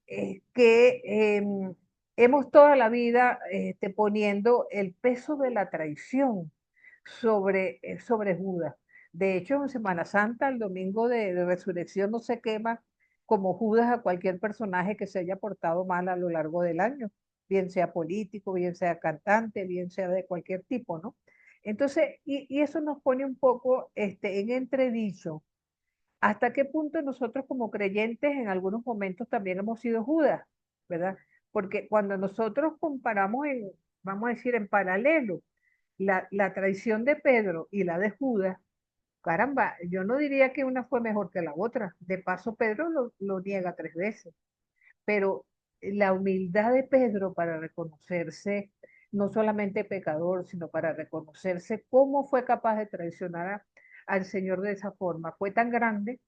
hemos toda la vida poniendo el peso de la traición sobre Judas. De hecho, en Semana Santa, el domingo de resurrección, no se quema como Judas a cualquier personaje que se haya portado mal a lo largo del año, bien sea político, bien sea cantante, bien sea de cualquier tipo, ¿no? Entonces, y eso nos pone un poco en entredicho. ¿Hasta qué punto nosotros como creyentes en algunos momentos también hemos sido Judas, ¿verdad? Porque cuando nosotros comparamos vamos a decir, en paralelo, la traición de Pedro y la de Judas, caramba, yo no diría que una fue mejor que la otra. De paso, Pedro lo niega 3 veces, pero la humildad de Pedro para reconocerse no solamente pecador, sino para reconocerse cómo fue capaz de traicionar al Señor de esa forma, fue tan grande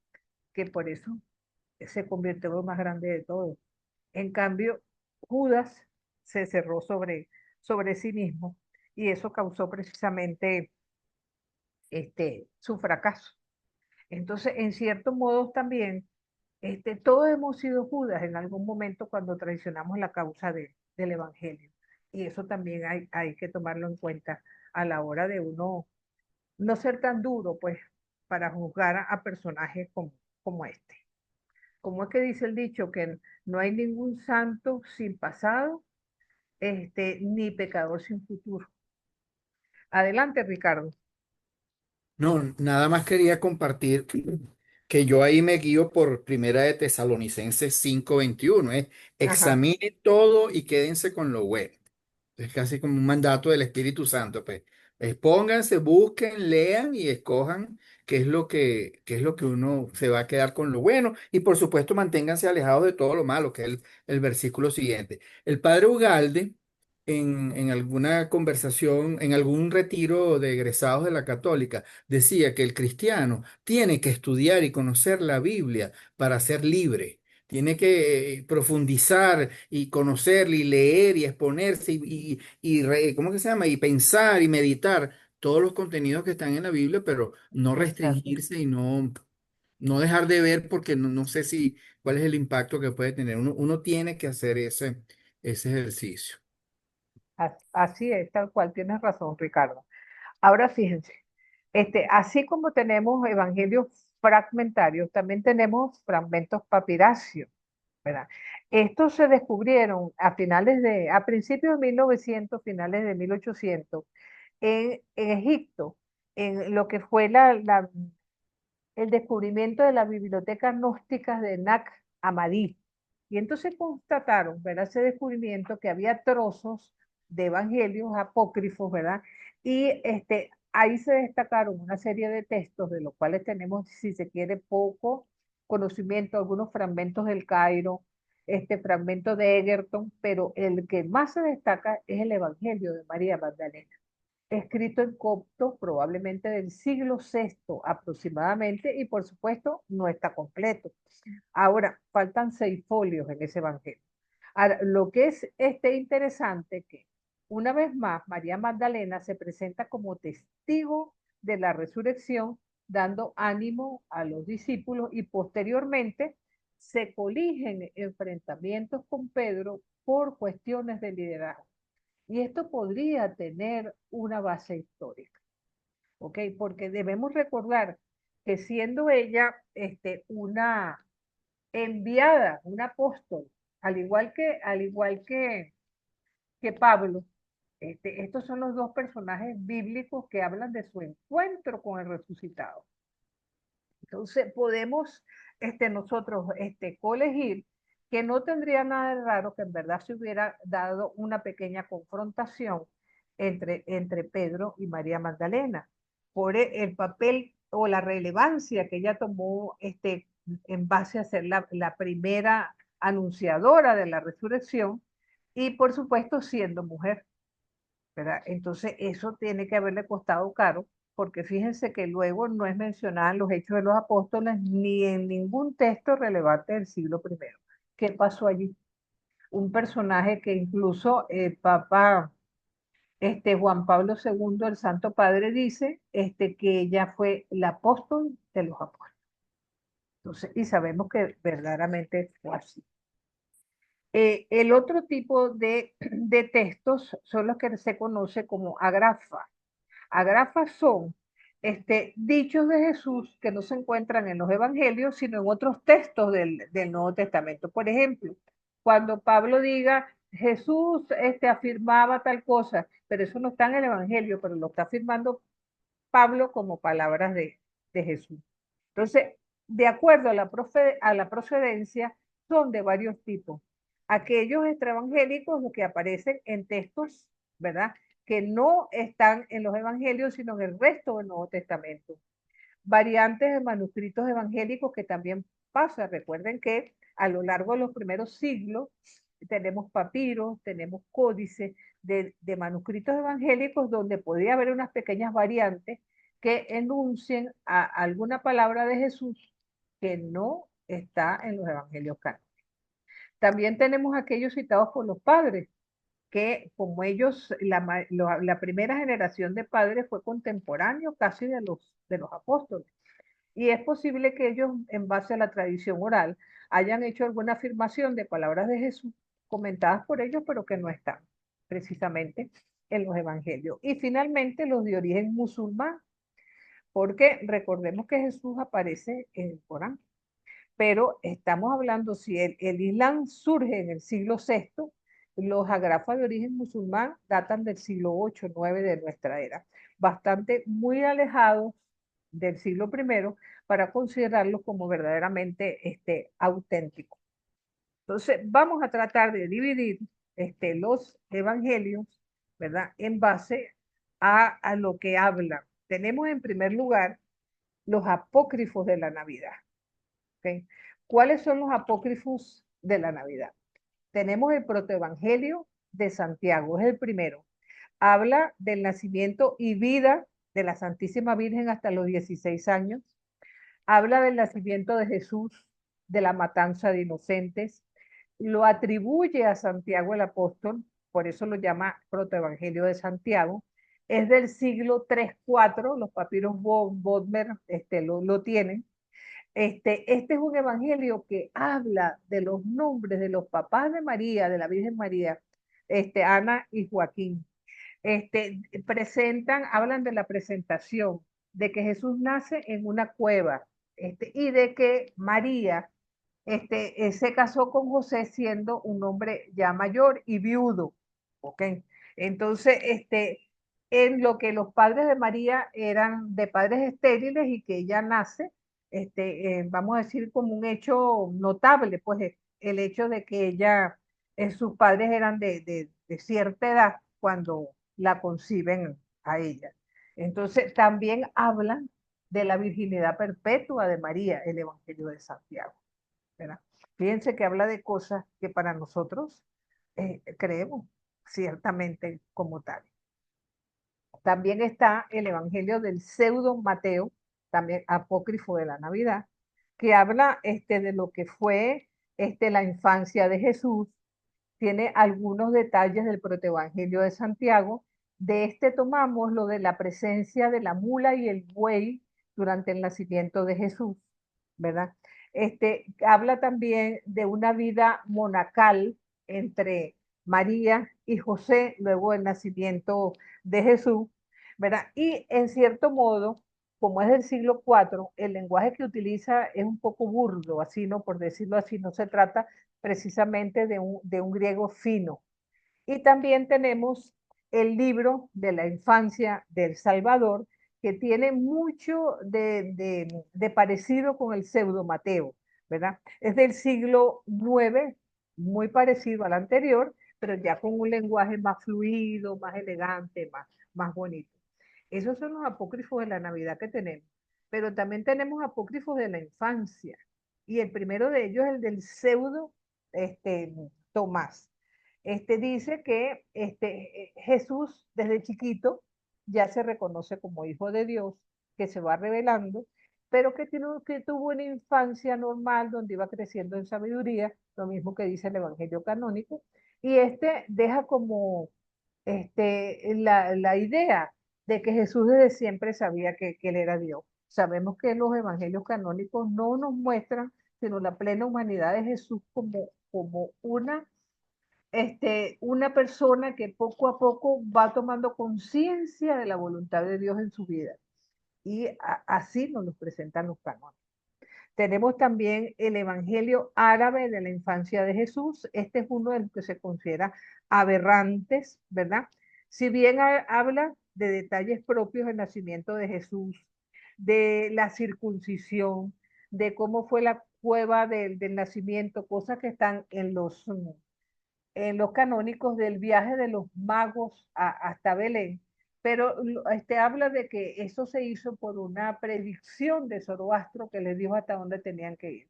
que por eso se convirtió en lo más grande de todos. En cambio, Judas se cerró sobre sí mismo y eso causó precisamente su fracaso. Entonces, en cierto modo también, todos hemos sido Judas en algún momento cuando traicionamos la causa del Evangelio. Y eso también hay que tomarlo en cuenta a la hora de uno no ser tan duro, pues, para juzgar a personajes como este. ¿Cómo es que dice el dicho? Que no hay ningún santo sin pasado, ni pecador sin futuro. Adelante, Ricardo. No, nada más quería compartir que yo ahí me guío por Primera de Tesalonicenses 5:21, Ajá, examine todo y quédense con lo bueno. Es casi como un mandato del Espíritu Santo, pues. Pónganse, busquen, lean y escojan qué es lo que uno se va a quedar con lo bueno. Y por supuesto, manténganse alejados de todo lo malo, que es el versículo siguiente. El padre Ugalde, en alguna conversación, en algún retiro de egresados de la Católica, decía que el cristiano tiene que estudiar y conocer la Biblia para ser libre. Tiene que profundizar y conocer y leer y exponerse ¿cómo que se llama? Y pensar y meditar todos los contenidos que están en la Biblia, pero no exacto. restringirse y no dejar de ver porque no sé si cuál es el impacto que puede tener. Uno tiene que hacer ese ejercicio. Así es, tal cual, tienes razón, Ricardo. Ahora fíjense, así como tenemos evangelios fragmentarios, también tenemos fragmentos papiracios, ¿verdad? Estos se descubrieron a principios de 1900, finales de 1800, en Egipto, en lo que fue el descubrimiento de la biblioteca gnóstica de Nag Hammadi. Y entonces constataron, ¿verdad? Ese descubrimiento que había trozos de evangelios apócrifos, ¿verdad? Y ahí se destacaron una serie de textos de los cuales tenemos, si se quiere, poco conocimiento, algunos fragmentos del Cairo, este fragmento de Egerton, pero el que más se destaca es el Evangelio de María Magdalena, escrito en copto, probablemente del siglo VI aproximadamente, y por supuesto no está completo. Ahora, faltan 6 folios en ese evangelio. Ahora, lo que es interesante que una vez más María Magdalena se presenta como testigo de la resurrección, dando ánimo a los discípulos y posteriormente se coligen enfrentamientos con Pedro por cuestiones de liderazgo. Y esto podría tener una base histórica, ¿ok? Porque debemos recordar que siendo ella una enviada, un apóstol, al igual que Pablo, estos son los dos personajes bíblicos que hablan de su encuentro con el resucitado. Entonces podemos nosotros colegir que no tendría nada de raro que en verdad se hubiera dado una pequeña confrontación entre Pedro y María Magdalena por el papel o la relevancia que ella tomó en base a ser la primera anunciadora de la resurrección y por supuesto siendo mujer, ¿verdad? Entonces eso tiene que haberle costado caro, porque fíjense que luego no es mencionada en los Hechos de los Apóstoles ni en ningún texto relevante del siglo I. qué pasó allí. Un personaje que incluso Papa Juan Pablo II, el Santo Padre, dice que ella fue la apóstol de los apóstoles. Entonces, y sabemos que verdaderamente fue así. El otro tipo de textos son los que se conoce como agrafas. Agrafas son dichos de Jesús que no se encuentran en los evangelios, sino en otros textos del Nuevo Testamento. Por ejemplo, cuando Pablo diga, Jesús afirmaba tal cosa, pero eso no está en el evangelio, pero lo está afirmando Pablo como palabras de Jesús. Entonces, de acuerdo a la procedencia, son de varios tipos. Aquellos extraevangélicos que aparecen en textos, ¿verdad? Que no están en los evangelios, sino en el resto del Nuevo Testamento. Variantes de manuscritos evangélicos que también pasa. Recuerden que a lo largo de los primeros siglos tenemos papiros, tenemos códices de manuscritos evangélicos donde podría haber unas pequeñas variantes que enuncien a alguna palabra de Jesús que no está en los evangelios canónicos. También tenemos aquellos citados por los padres, que como ellos, la primera generación de padres fue contemporáneo casi de los apóstoles. Y es posible que ellos, en base a la tradición oral, hayan hecho alguna afirmación de palabras de Jesús comentadas por ellos, pero que no están precisamente en los evangelios. Y finalmente los de origen musulmán, porque recordemos que Jesús aparece en el Corán, pero estamos hablando, si el Islam surge en el siglo VI, los agrafas de origen musulmán datan del siglo VIII, IX de nuestra era, bastante muy alejados del siglo I para considerarlos como verdaderamente auténticos. Entonces, vamos a tratar de dividir los evangelios, ¿verdad? En base a lo que hablan. Tenemos en primer lugar los apócrifos de la Navidad. ¿Okay? ¿Cuáles son los apócrifos de la Navidad? Tenemos el protoevangelio de Santiago, es el primero. Habla del nacimiento y vida de la Santísima Virgen hasta los 16 años. Habla del nacimiento de Jesús, de la matanza de inocentes. Lo atribuye a Santiago el apóstol, por eso lo llama protoevangelio de Santiago. Es del siglo 3-4, los papiros Bodmer lo tienen. Este es un evangelio que habla de los nombres de los papás de María, de la Virgen María, Ana y Joaquín. Hablan de la presentación, de que Jesús nace en una cueva, y de que María se casó con José siendo un hombre ya mayor y viudo. ¿Ok? Entonces, en lo que los padres de María eran de padres estériles y que ella nace, vamos a decir como un hecho notable, pues el hecho de que sus padres eran de cierta edad cuando la conciben a ella. Entonces, también hablan de la virginidad perpetua de María, el Evangelio de Santiago, ¿verdad? Fíjense que habla de cosas que para nosotros creemos ciertamente como tal. También está el Evangelio del pseudo Mateo, también apócrifo de la Navidad, que habla de lo que fue la infancia de Jesús. Tiene algunos detalles del protoevangelio de Santiago. De tomamos lo de la presencia de la mula y el buey durante el nacimiento de Jesús, ¿verdad? Habla también de una vida monacal entre María y José luego del nacimiento de Jesús, ¿verdad? Y en cierto modo, como es del siglo IV, el lenguaje que utiliza es un poco burdo, así, ¿no? Por decirlo así, no se trata precisamente de un griego fino. Y también tenemos el libro de la infancia del Salvador, que tiene mucho de parecido con el pseudo Mateo, ¿verdad? Es del siglo IX, muy parecido al anterior, pero ya con un lenguaje más fluido, más elegante, más bonito. Esos son los apócrifos de la Navidad que tenemos. Pero también tenemos apócrifos de la infancia. Y el primero de ellos es el del pseudo Tomás. Dice que Jesús desde chiquito ya se reconoce como hijo de Dios, que se va revelando pero que tuvo una infancia normal donde iba creciendo en sabiduría, lo mismo que dice el Evangelio canónico, y este deja como la idea de que Jesús desde siempre sabía que él era Dios. Sabemos que los evangelios canónicos no nos muestran sino la plena humanidad de Jesús como una persona que poco a poco va tomando conciencia de la voluntad de Dios en su vida. Y así nos los presentan los cánones. Tenemos también el Evangelio árabe de la infancia de Jesús. Este es uno de los que se considera aberrantes, ¿verdad? Si bien habla de detalles propios del nacimiento de Jesús, de la circuncisión, de cómo fue la cueva del nacimiento, cosas que están en los canónicos del viaje de los magos hasta Belén, pero habla de que eso se hizo por una predicción de Zoroastro que les dijo hasta dónde tenían que ir.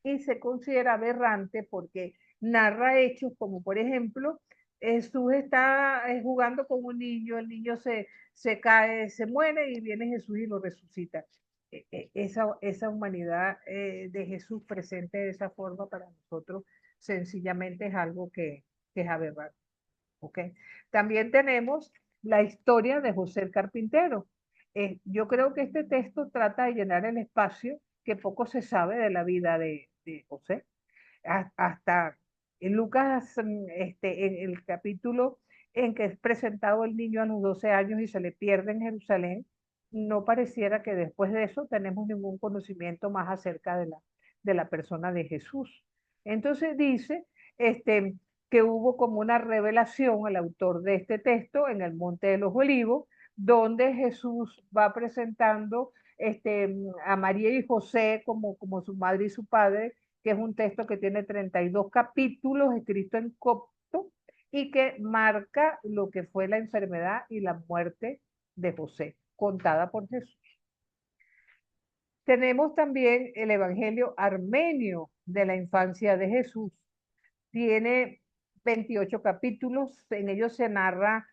Y se considera aberrante porque narra hechos como, por ejemplo, Jesús está jugando con un niño, el niño se cae, se muere y viene Jesús y lo resucita. Esa humanidad de Jesús presente de esa forma para nosotros sencillamente es algo que es aberrante. ¿Ok? También tenemos la historia de José el Carpintero. Yo creo que este texto trata de llenar el espacio que poco se sabe de la vida de José. Hasta en Lucas, en el capítulo en que es presentado el niño a los 12 años y se le pierde en Jerusalén, no pareciera que después de eso tenemos ningún conocimiento más acerca de la persona de Jesús. Entonces dice este, que hubo como una revelación al autor de este texto en el Monte de los Olivos, donde Jesús va presentando a María y José como su madre y su padre, que es un texto que tiene 32 capítulos escrito en copto y que marca lo que fue la enfermedad y la muerte de José, contada por Jesús. Tenemos también el Evangelio armenio de la infancia de Jesús. Tiene 28 capítulos, en ellos se narra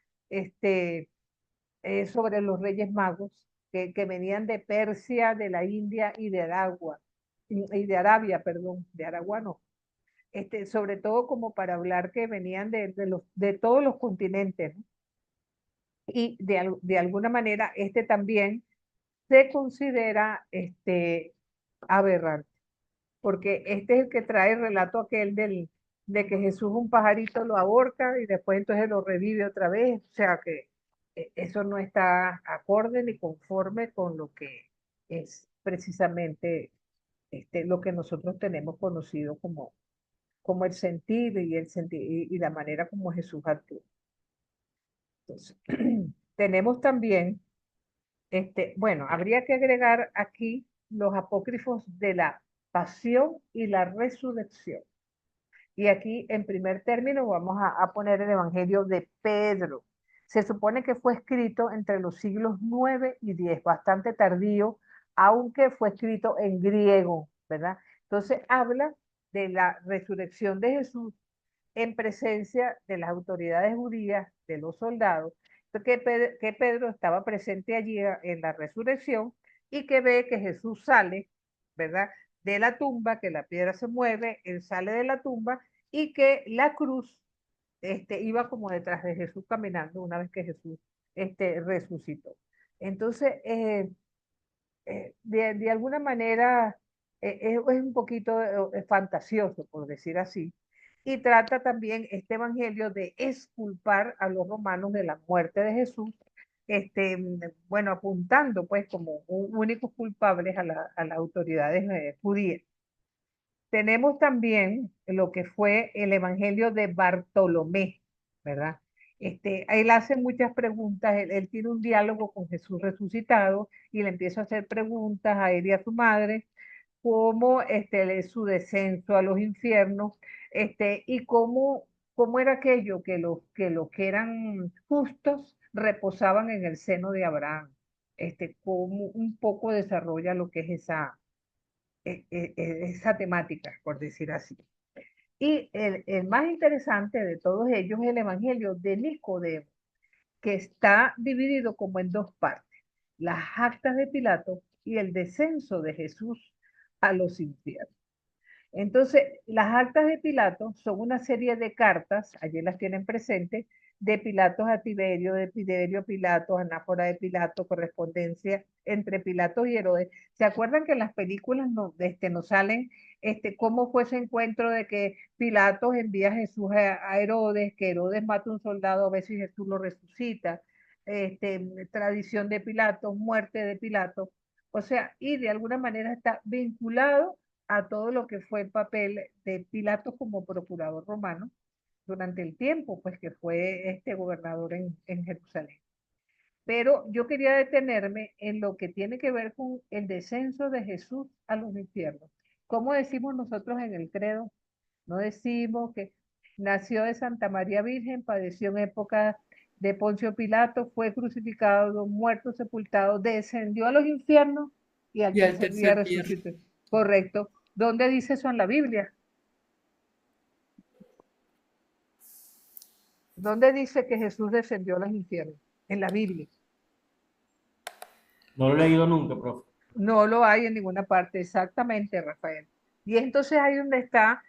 sobre los reyes magos que venían de Persia, de la India y de Arabia, perdón, de Aragua no, sobre todo como para hablar que venían de todos los continentes, ¿no? Y de alguna manera también se considera aberrante, porque este es el que trae el relato aquel de que Jesús un pajarito lo ahorca y después entonces lo revive otra vez, o sea que eso no está acorde ni conforme con lo que es precisamente lo que nosotros tenemos conocido como el sentir y la manera como Jesús actúa. Entonces, tenemos también, bueno, habría que agregar aquí los apócrifos de la pasión y la resurrección. Y aquí, en primer término, vamos a poner el Evangelio de Pedro. Se supone que fue escrito entre los siglos 9 y 10, bastante tardío, aunque fue escrito en griego, ¿verdad? Entonces, habla de la resurrección de Jesús en presencia de las autoridades judías, de los soldados, que Pedro estaba presente allí en la resurrección y que ve que Jesús sale, ¿verdad? De la tumba, que la piedra se mueve, él sale de la tumba y que la cruz iba como detrás de Jesús caminando una vez que Jesús resucitó. Entonces, de alguna manera es un poquito fantasioso, por decir así, y trata también este evangelio de exculpar a los romanos de la muerte de Jesús, bueno, apuntando pues como únicos culpables a las autoridades judías. Tenemos también lo que fue el evangelio de Bartolomé, ¿verdad? Él hace muchas preguntas, él tiene un diálogo con Jesús resucitado y le empieza a hacer preguntas a él y a su madre, cómo su descenso a los infiernos, y cómo era aquello que los que eran justos reposaban en el seno de Abraham, cómo un poco desarrolla lo que es esa temática, por decir así. Y el más interesante de todos ellos es el Evangelio de Nicodemo, que está dividido como en dos partes. las actas de Pilato y el descenso de Jesús a los infiernos. Entonces, las actas de Pilato son una serie de cartas, allí las tienen presentes, de Pilatos a Tiberio, de Tiberio a Pilatos, anáfora de Pilato, correspondencia entre Pilatos y Herodes. ¿Se acuerdan que en las películas nos salen cómo fue ese encuentro de que Pilatos envía a Jesús a Herodes, que Herodes mata a un soldado, a veces Jesús lo resucita, tradición de Pilatos, muerte de Pilatos? O sea, y de alguna manera está vinculado a todo lo que fue el papel de Pilato como procurador romano durante el tiempo pues que fue este gobernador en Jerusalén. Pero yo quería detenerme en lo que tiene que ver con el descenso de Jesús a los infiernos. ¿Cómo decimos nosotros en el credo? No decimos que nació de Santa María Virgen, padeció en época de Poncio Pilato, fue crucificado, muerto, sepultado, descendió a los infiernos y al Y al tercer día tercer día. resucitó. Correcto. ¿Dónde dice eso en la Biblia? ¿Dónde dice que Jesús descendió a los infiernos? En la Biblia. No lo he leído nunca, profe. No lo hay en ninguna parte, exactamente, Rafael. Y entonces ahí donde está,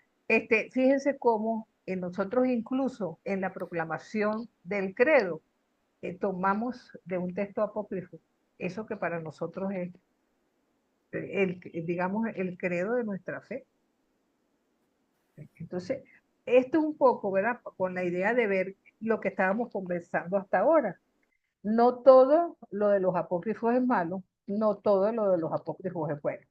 fíjense cómo nosotros incluso en la proclamación del credo tomamos de un texto apócrifo, eso que para nosotros es, digamos, el credo de nuestra fe. Entonces, esto es un poco, ¿verdad? Con la idea de ver lo que estábamos conversando hasta ahora. No todo lo de los apócrifos es malo, no todo lo de los apócrifos es bueno.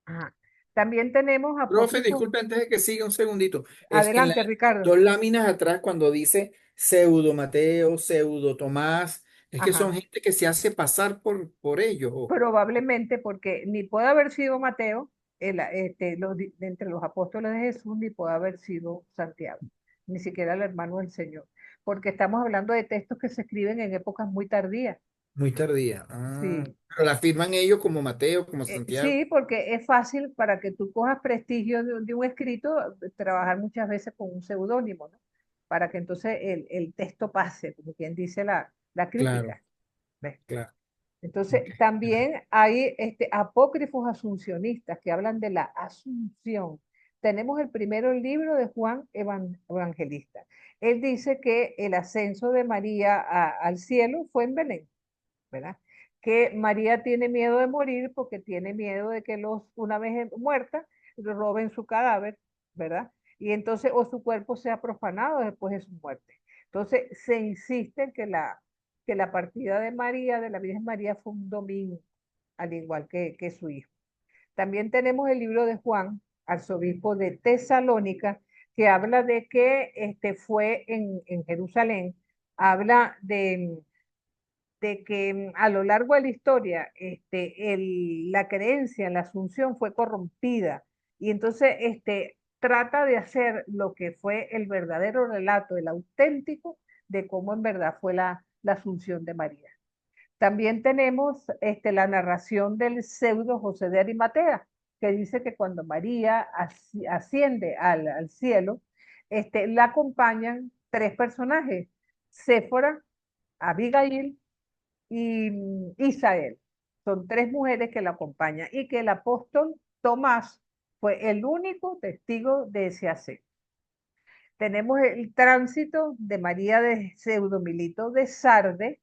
Ajá. También tenemos Profe, apócrifos. disculpe antes de que siga un segundito. Es en Adelante, las Ricardo. dos láminas atrás cuando dice pseudo Mateo, pseudo Tomás, es que son Ajá. gente que se hace pasar por ellos. Probablemente porque ni puede haber sido Mateo, de entre los apóstoles de Jesús, ni puede haber sido Santiago, ni siquiera el hermano del Señor, porque estamos hablando de textos que se escriben en épocas muy tardías. Muy tardía. Ah, Sí, pero la firman ellos como Mateo, como Santiago. sí, porque es fácil para que tú cojas prestigio de un escrito, trabajar muchas veces con un seudónimo, ¿no? Para que entonces el texto pase, como quien dice la Claro, crítica. ¿Ves? claro. Ok. Entonces, también hay apócrifos asuncionistas que hablan de la asunción. Tenemos el primero el libro de Juan Evangelista. Él dice que el ascenso de María al cielo fue en Belén, ¿verdad? Que María tiene miedo de morir porque tiene miedo de que una vez muerta, roben su cadáver, ¿verdad? Y entonces, o su cuerpo sea profanado después de su muerte. Entonces, se insiste en que la partida de María, de la Virgen María, fue un domingo, al igual que su hijo. También tenemos el libro de Juan, arzobispo de Tesalónica, que habla de que fue en Jerusalén, habla de que a lo largo de la historia la creencia en la Asunción fue corrompida y entonces trata de hacer lo que fue el verdadero relato, el auténtico de cómo en verdad fue la Asunción de María. También tenemos la narración del pseudo José de Arimatea, que dice que cuando María asciende al cielo, la acompañan tres personajes, Séfora, Abigail y Isael. Son tres mujeres que la acompañan y que el apóstol Tomás fue el único testigo de ese ascenso. Tenemos el tránsito de María de Pseudomilito de Sarde,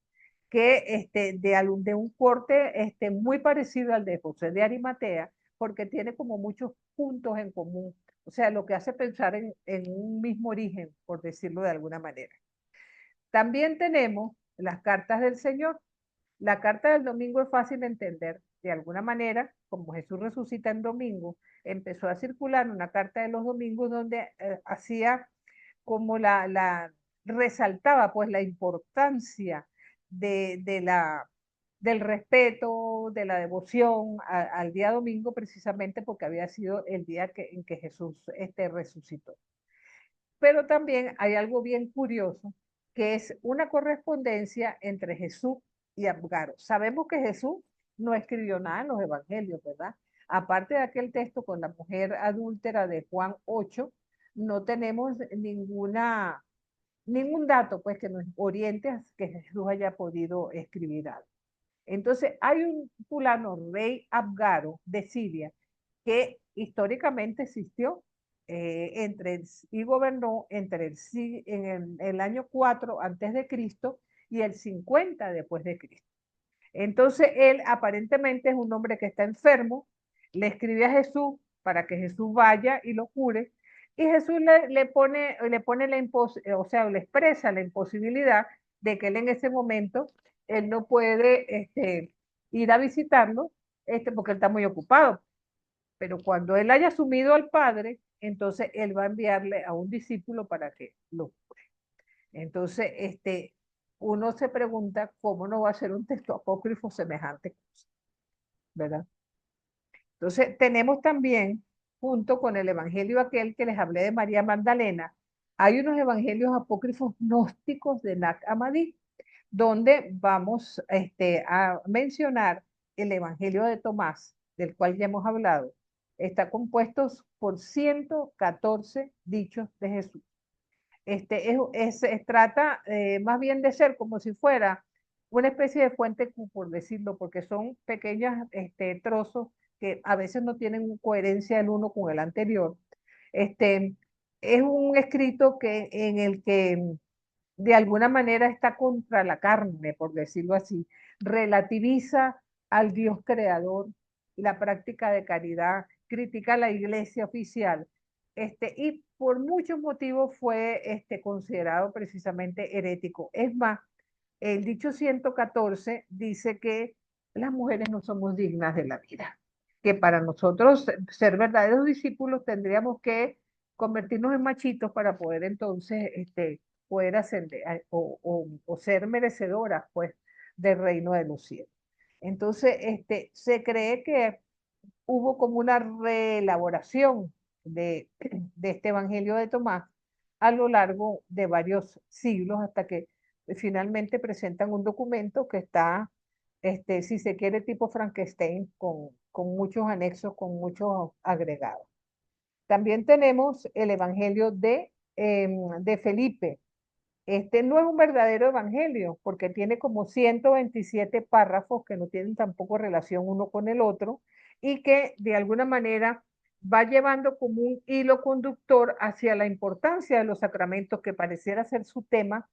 que de un corte muy parecido al de José de Arimatea, porque tiene como muchos puntos en común. O sea, lo que hace pensar en un mismo origen, por decirlo de alguna manera. También tenemos las cartas del Señor. La carta del domingo es fácil de entender. De alguna manera, como Jesús resucita en domingo, empezó a circular una carta de los domingos donde hacía como resaltaba pues la importancia del respeto, de la devoción al día domingo, precisamente porque había sido el día en que Jesús resucitó. Pero también hay algo bien curioso, que es una correspondencia entre Jesús y Abgaro. Sabemos que Jesús no escribió nada en los evangelios, ¿verdad? Aparte de aquel texto con la mujer adúltera de Juan 8, no tenemos ningún dato pues que nos oriente a que Jesús haya podido escribir algo. Entonces, hay un fulano, rey Abgaro de Siria, que históricamente existió y gobernó entre el año 4 antes de Cristo y el 50 después de Cristo. Entonces, él aparentemente es un hombre que está enfermo, le escribe a Jesús para que Jesús vaya y lo cure, y Jesús le pone o sea, le expresa la imposibilidad de que él en ese momento, él no puede ir a visitarlo, porque él está muy ocupado. Pero cuando él haya asumido al Padre, entonces él va a enviarle a un discípulo para que lo cure. Entonces, uno se pregunta cómo no va a ser un texto apócrifo semejante cosa, ¿verdad? Entonces, tenemos también, junto con el evangelio aquel que les hablé de María Magdalena, hay unos evangelios apócrifos gnósticos de Nag Hammadi, donde vamos a mencionar el evangelio de Tomás, del cual ya hemos hablado. Está compuesto por 114 dichos de Jesús. Trata más bien de ser como si fuera una especie de fuente, por decirlo, porque son pequeños trozos que a veces no tienen coherencia el uno con el anterior. Este, es un escrito en el que de alguna manera está contra la carne, por decirlo así, relativiza al Dios creador, la práctica de caridad, critica a la iglesia oficial, y por muchos motivos fue considerado precisamente herético. Es más, el dicho 114 dice que las mujeres no somos dignas de la vida, que para nosotros ser verdaderos discípulos tendríamos que convertirnos en machitos para poder entonces poder ascender o ser merecedoras pues del reino de los cielos. Entonces, se cree que hubo como una reelaboración de este Evangelio de Tomás a lo largo de varios siglos hasta que finalmente presentan un documento que está, si se quiere, tipo Frankenstein, con muchos anexos, con muchos agregados. También tenemos el Evangelio de Felipe. Este no es un verdadero evangelio porque tiene como 127 párrafos que no tienen tampoco relación uno con el otro y que de alguna manera va llevando como un hilo conductor hacia la importancia de los sacramentos que pareciera ser su tema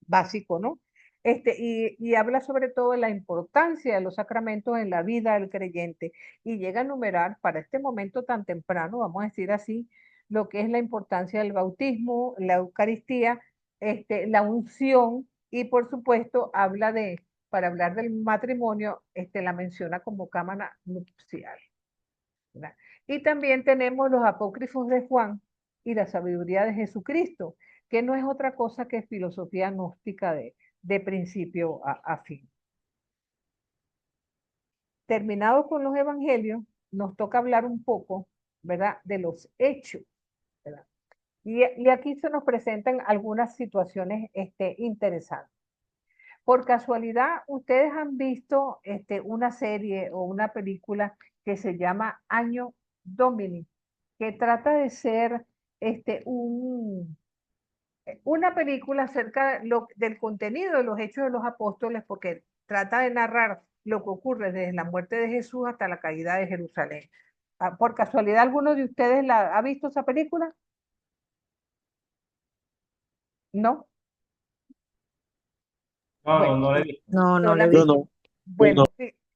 básico, ¿no? Y habla sobre todo de la importancia de los sacramentos en la vida del creyente y llega a enumerar para este momento tan temprano, vamos a decir así, lo que es la importancia del bautismo, la Eucaristía, la unción y por supuesto para hablar del matrimonio, la menciona como cámara nupcial, ¿verdad? Y también tenemos los apócrifos de Juan y la sabiduría de Jesucristo, que no es otra cosa que filosofía gnóstica de principio a fin. Terminado con los evangelios, nos toca hablar un poco, ¿verdad?, de los hechos, ¿verdad? Y aquí se nos presentan algunas situaciones interesantes. Por casualidad, ustedes han visto una serie o una película que se llama Año Domini, que trata de ser este, un, una película acerca del contenido de los hechos de los apóstoles, porque trata de narrar lo que ocurre desde la muerte de Jesús hasta la caída de Jerusalén. ¿Por casualidad alguno de ustedes ha visto esa película? ¿No? No, no, Bueno, no la he visto. No, no lo he solamente, visto. bueno,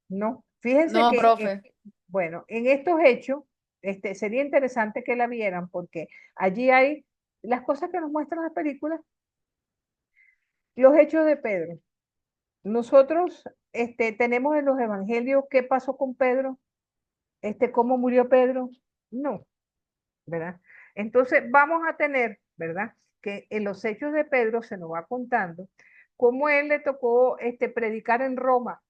no. Fíjense No, que, profe. bueno, en estos hechos, sería interesante que la vieran porque allí hay las cosas que nos muestran las películas, los hechos de Pedro. Nosotros tenemos en los evangelios qué pasó con Pedro, cómo murió Pedro. No, ¿verdad? Entonces vamos a tener, ¿verdad? Que en los hechos de Pedro se nos va contando cómo él le tocó predicar en Roma,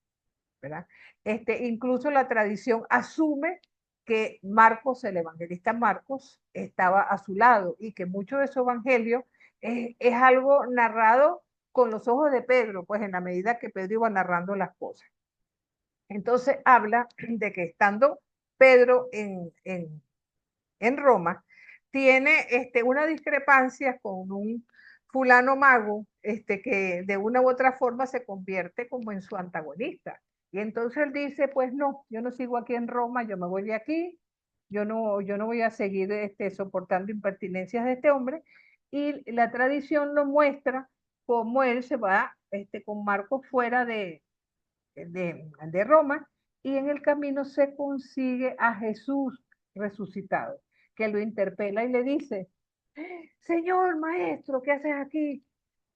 ¿verdad? Incluso la tradición asume que Marcos, el evangelista Marcos, estaba a su lado y que mucho de su evangelio es algo narrado con los ojos de Pedro, pues en la medida que Pedro iba narrando las cosas. Entonces habla de que estando Pedro en Roma, tiene una discrepancia con un fulano mago, que de una u otra forma se convierte como en su antagonista. Y entonces él dice, pues no, yo no sigo aquí en Roma, yo me voy de aquí, yo no voy a seguir soportando impertinencias de este hombre. Y la tradición lo muestra como él se va con Marcos fuera de Roma y en el camino se consigue a Jesús resucitado, que lo interpela y le dice, Señor maestro, ¿qué haces aquí?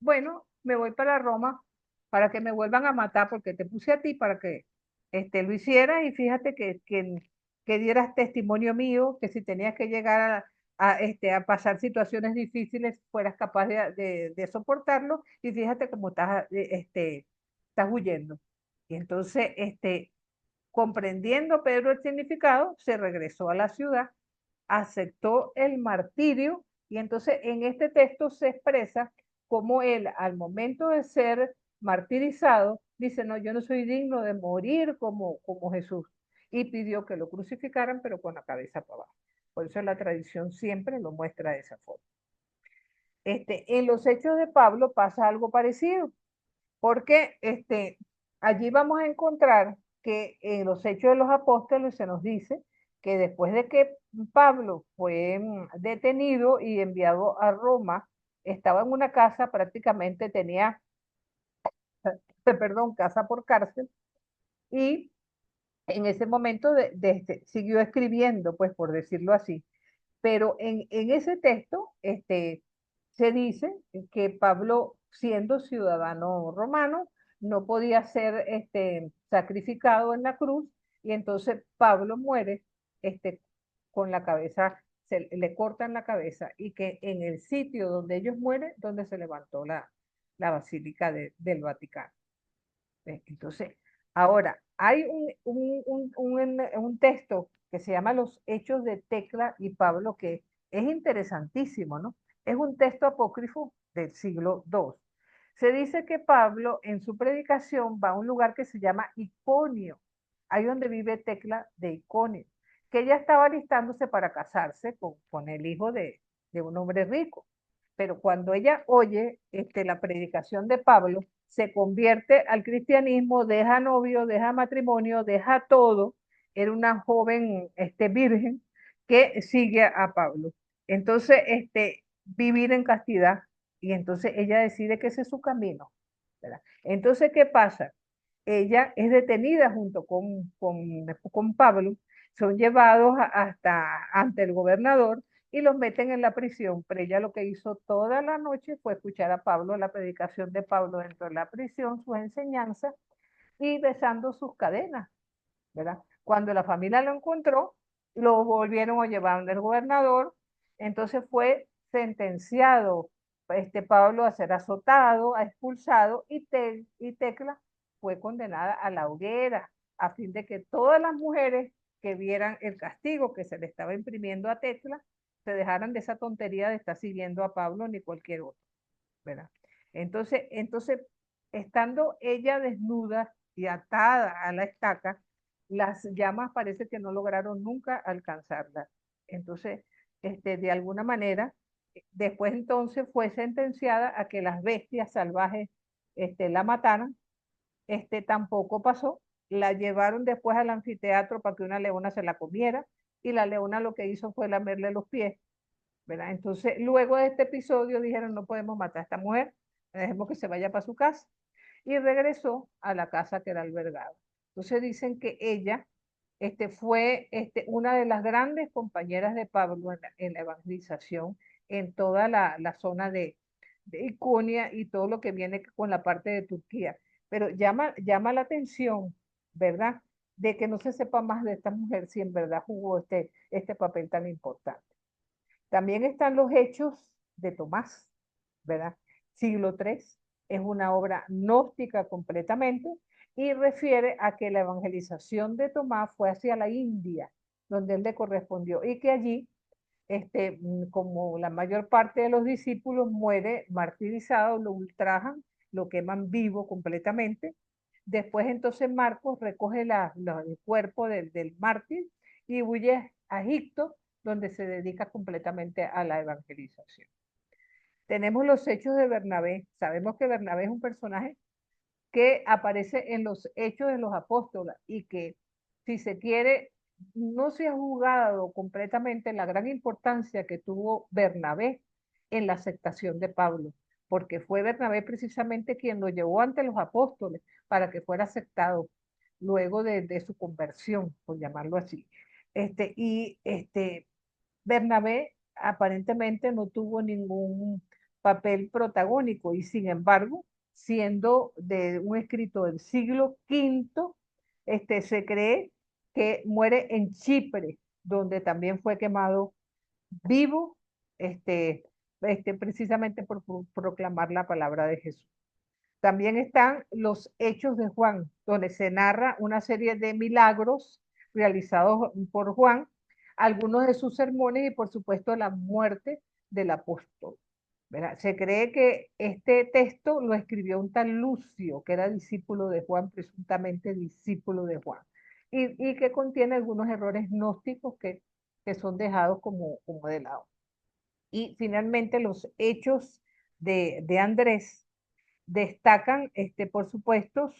Bueno, me voy para Roma para que me vuelvan a matar porque te puse a ti para que lo hicieras y fíjate que dieras testimonio mío, que si tenías que llegar a pasar situaciones difíciles fueras capaz de soportarlo y fíjate cómo estás huyendo. Y entonces, comprendiendo Pedro el significado, se regresó a la ciudad, aceptó el martirio y entonces en este texto se expresa como él al momento de ser martirizado dice, no, yo no soy digno de morir como Jesús y pidió que lo crucificaran pero con la cabeza para abajo. Por eso la tradición siempre lo muestra de esa forma. En los hechos de Pablo pasa algo parecido porque allí vamos a encontrar que en los Hechos de los Apóstoles se nos dice que después de que Pablo fue detenido y enviado a Roma, estaba en una casa, prácticamente tenía, perdón, casa por cárcel, y en ese momento siguió escribiendo, pues por decirlo así. Pero en ese texto se dice que Pablo, siendo ciudadano romano, no podía ser sacrificado en la cruz y entonces Pablo muere con la cabeza, le cortan la cabeza y que en el sitio donde ellos mueren, donde se levantó la Basílica del Vaticano. Entonces, ahora, hay un texto que se llama Los Hechos de Tecla y Pablo, que es interesantísimo, ¿no? Es un texto apócrifo del siglo II. Se dice que Pablo en su predicación va a un lugar que se llama Iconio, ahí donde vive Tecla de Iconio, que ella estaba listándose para casarse con el hijo de un hombre rico. Pero cuando ella oye la predicación de Pablo, se convierte al cristianismo, deja novio, deja matrimonio, deja todo. Era una joven virgen que sigue a Pablo. Entonces, vivir en castidad. Y entonces ella decide que ese es su camino, ¿verdad? Entonces, ¿qué pasa? Ella es detenida junto con Pablo, son llevados hasta ante el gobernador y los meten en la prisión. Pero ella lo que hizo toda la noche fue escuchar a Pablo, la predicación de Pablo dentro de la prisión, sus enseñanzas y besando sus cadenas, ¿verdad? Cuando la familia lo encontró, lo volvieron a llevar al gobernador, entonces fue sentenciado Pablo a ser azotado, a expulsado y Tecla fue condenada a la hoguera a fin de que todas las mujeres que vieran el castigo que se le estaba imprimiendo a Tecla se dejaran de esa tontería de estar siguiendo a Pablo ni cualquier otro, ¿verdad? Entonces, estando ella desnuda y atada a la estaca, las llamas parece que no lograron nunca alcanzarla. Entonces, de alguna manera, después entonces fue sentenciada a que las bestias salvajes la mataran. Tampoco pasó. La llevaron después al anfiteatro para que una leona se la comiera y la leona lo que hizo fue lamerle los pies, ¿verdad? Entonces, luego de este episodio dijeron, no podemos matar a esta mujer, dejemos que se vaya para su casa. Y regresó a la casa que era albergada. Entonces dicen que ella fue una de las grandes compañeras de Pablo en la evangelización en toda la zona de Iconia y todo lo que viene con la parte de Turquía. Pero llama la atención, ¿verdad? De que no se sepa más de esta mujer si en verdad jugó este papel tan importante. También están los hechos de Tomás, ¿verdad? Siglo III, es una obra gnóstica completamente y refiere a que la evangelización de Tomás fue hacia la India, donde él le correspondió y que allí, como la mayor parte de los discípulos, muere martirizado, lo ultrajan, lo queman vivo completamente. Después entonces Marcos recoge el cuerpo del mártir y huye a Egipto, donde se dedica completamente a la evangelización. Tenemos los hechos de Bernabé. Sabemos que Bernabé es un personaje que aparece en los hechos de los apóstoles y que, si se quiere, no se ha juzgado completamente la gran importancia que tuvo Bernabé en la aceptación de Pablo, porque fue Bernabé precisamente quien lo llevó ante los apóstoles para que fuera aceptado luego de su conversión, por llamarlo así. Bernabé aparentemente no tuvo ningún papel protagónico y sin embargo, siendo de un escrito del siglo V, se cree que muere en Chipre, donde también fue quemado vivo, este, precisamente por proclamar la palabra de Jesús. También están los Hechos de Juan, donde se narra una serie de milagros realizados por Juan, algunos de sus sermones y por supuesto la muerte del apóstol. ¿Verdad? Se cree que este texto lo escribió un tal Lucio, que era discípulo de Juan, presuntamente discípulo de Juan, y que contiene algunos errores gnósticos que son dejados como de lado. Y finalmente los hechos de Andrés destacan, por supuesto,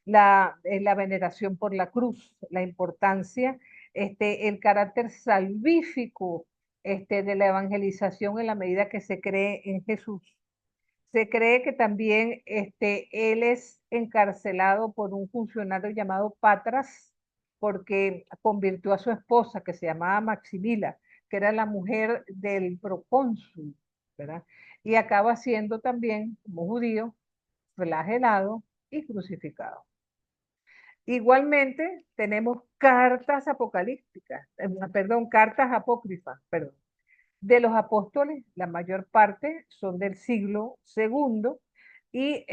la veneración por la cruz, la importancia, el carácter salvífico de la evangelización en la medida que se cree en Jesús. Se cree que también él es encarcelado por un funcionario llamado Patras, porque convirtió a su esposa, que se llamaba Maximila, que era la mujer del procónsul, ¿verdad? Y acaba siendo también, como judío, flagelado y crucificado. Igualmente, tenemos cartas apocalípticas, perdón, cartas apócrifas, perdón, de los apóstoles. La mayor parte son del siglo segundo y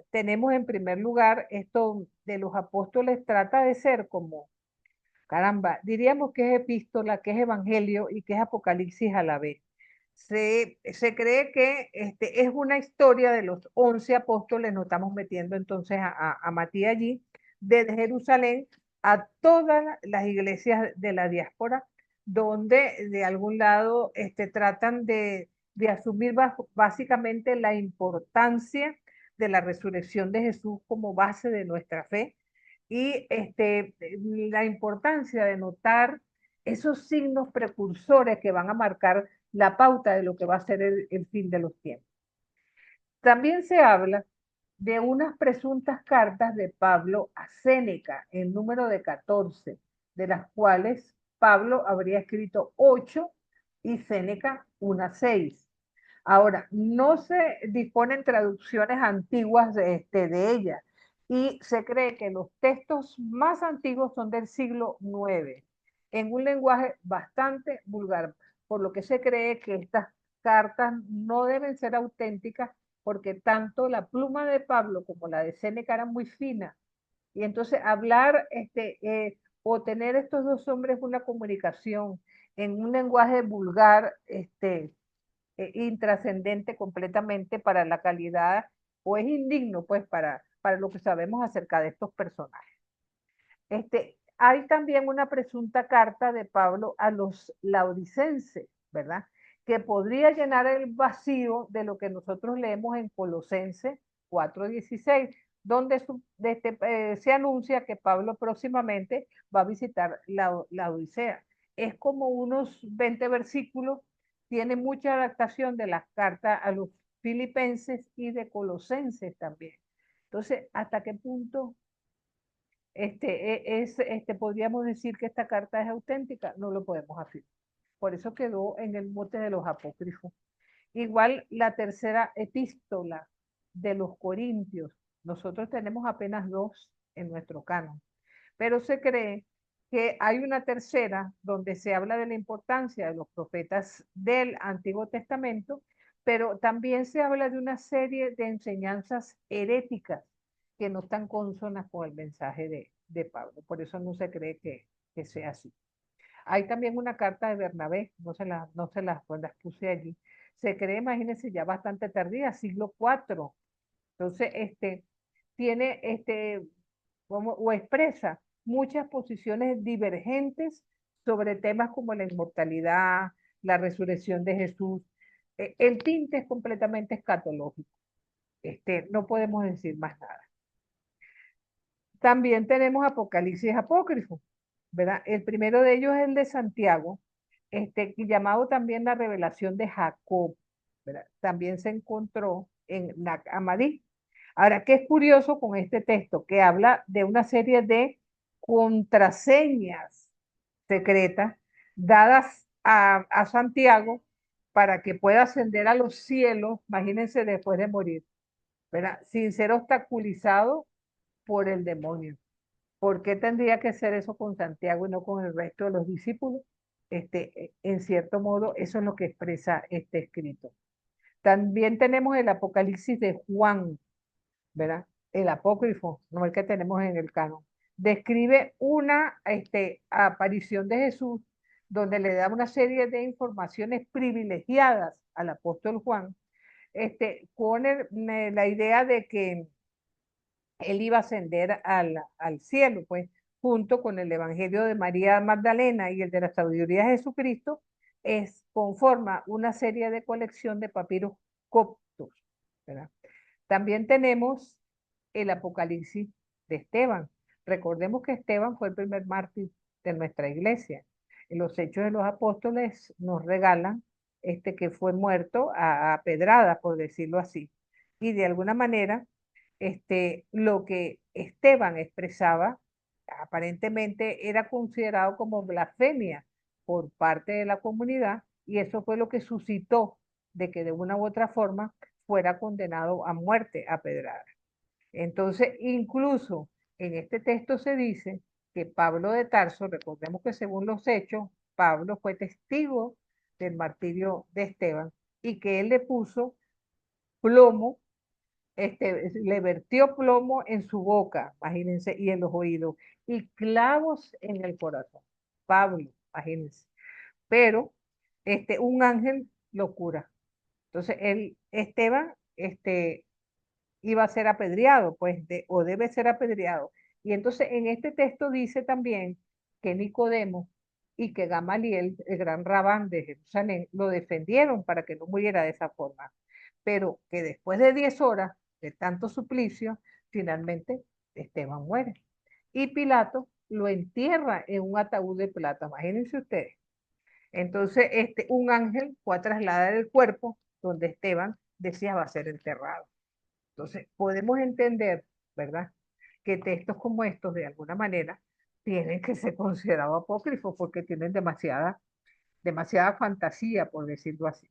tenemos en primer lugar esto de los apóstoles, trata de ser como, caramba, diríamos que es epístola, que es evangelio y que es apocalipsis a la vez. Se cree que es una historia de los 11 apóstoles, nos estamos metiendo entonces a Matías allí, desde Jerusalén a todas las iglesias de la diáspora, donde de algún lado tratan de asumir básicamente la importancia de la resurrección de Jesús como base de nuestra fe y la importancia de notar esos signos precursores que van a marcar la pauta de lo que va a ser el fin de los tiempos. También se habla de unas presuntas cartas de Pablo a Séneca, en número de 14, de las cuales Pablo habría escrito 8 y Séneca unas 6. Ahora, no se disponen traducciones antiguas de ellas y se cree que los textos más antiguos son del siglo IX, en un lenguaje bastante vulgar, por lo que se cree que estas cartas no deben ser auténticas porque tanto la pluma de Pablo como la de Séneca eran muy finas. Y entonces hablar o tener estos dos hombres una comunicación en un lenguaje vulgar, intrascendente completamente para la calidad, o es indigno pues para lo que sabemos acerca de estos personajes. Hay también una presunta carta de Pablo a los laodicenses, ¿verdad? Que podría llenar el vacío de lo que nosotros leemos en Colosenses 4:16, donde se anuncia que Pablo próximamente va a visitar la Odisea. Es como unos 20 versículos, tiene mucha adaptación de las cartas a los filipenses y de Colosenses también. Entonces, ¿hasta qué punto podríamos decir que esta carta es auténtica? No lo podemos afirmar. Por eso quedó en el mote de los apócrifos. Igual la tercera epístola de los Corintios. Nosotros tenemos apenas 2 en nuestro canon, pero se cree que hay una tercera donde se habla de la importancia de los profetas del Antiguo Testamento, pero también se habla de una serie de enseñanzas heréticas que no están consonas con el mensaje de Pablo. Por eso no se cree que sea así. Hay también una carta de Bernabé, no las puse allí. Se cree, imagínense, ya bastante tardía, siglo IV. Entonces, tiene, o expresa muchas posiciones divergentes sobre temas como la inmortalidad, la resurrección de Jesús. El tinte es completamente escatológico. No podemos decir más nada. También tenemos Apocalipsis apócrifo, ¿verdad? El primero de ellos es el de Santiago, llamado también la revelación de Jacob, ¿verdad? También se encontró en Nag Hammadi. Ahora, ¿qué es curioso con este texto? Que habla de una serie de contraseñas secretas dadas a Santiago para que pueda ascender a los cielos, imagínense después de morir, ¿verdad? Sin ser obstaculizado por el demonio. ¿Por qué tendría que ser eso con Santiago y no con el resto de los discípulos? En cierto modo, eso es lo que expresa este escrito. También tenemos el Apocalipsis de Juan, ¿verdad? El apócrifo, no el que tenemos en el canon. Describe una aparición de Jesús donde le da una serie de informaciones privilegiadas al apóstol Juan, con la idea de que él iba a ascender al cielo, pues junto con el Evangelio de María Magdalena y el de la sabiduría de Jesucristo, conforma una serie de colección de papiros coptos, ¿verdad? También tenemos el Apocalipsis de Esteban. Recordemos que Esteban fue el primer mártir de nuestra iglesia. En los Hechos de los Apóstoles nos regalan que fue muerto a pedradas, por decirlo así. Y de alguna manera, lo que Esteban expresaba aparentemente era considerado como blasfemia por parte de la comunidad y eso fue lo que suscitó de que de una u otra forma fuera condenado a muerte a pedradas. Entonces, incluso en este texto se dice que Pablo de Tarso, recordemos que según los hechos, Pablo fue testigo del martirio de Esteban y que él le puso plomo, le vertió plomo en su boca, imagínense, y en los oídos, y clavos en el corazón. Pablo, imagínense. Pero un ángel lo cura. Entonces, Esteban, iba a ser apedreado, pues, o debe ser apedreado. Y entonces en este texto dice también que Nicodemo y que Gamaliel, el gran rabán de Jerusalén, lo defendieron para que no muriera de esa forma. Pero que después de 10 horas de tanto suplicio, finalmente Esteban muere. Y Pilato lo entierra en un ataúd de plata, imagínense ustedes. Entonces, un ángel fue a trasladar el cuerpo donde Esteban deseaba ser enterrado. Entonces, podemos entender, ¿verdad? Que textos como estos, de alguna manera, tienen que ser considerados apócrifos porque tienen demasiada fantasía, por decirlo así.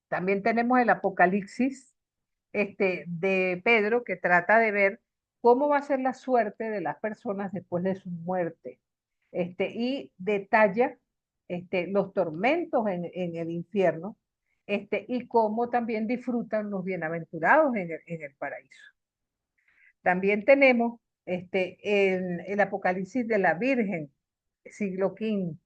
También tenemos el Apocalipsis de Pedro, que trata de ver cómo va a ser la suerte de las personas después de su muerte. Y detalla los tormentos en el infierno, y cómo también disfrutan los bienaventurados en el paraíso. También tenemos el Apocalipsis de la Virgen, siglo V,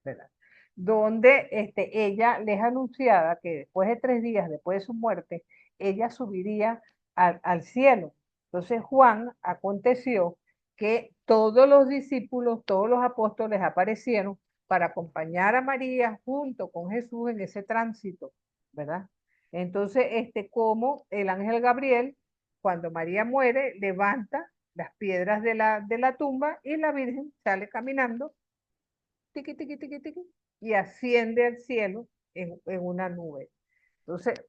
¿verdad? Donde ella les anunciaba que después de 3 días, después de su muerte, ella subiría al cielo. Entonces Juan aconteció que todos los discípulos, todos los apóstoles aparecieron para acompañar a María junto con Jesús en ese tránsito, ¿verdad? Entonces, como el ángel Gabriel, cuando María muere, levanta las piedras de la tumba y la Virgen sale caminando, tiqui, tiqui, tiqui, tiqui, y asciende al cielo en una nube. Entonces,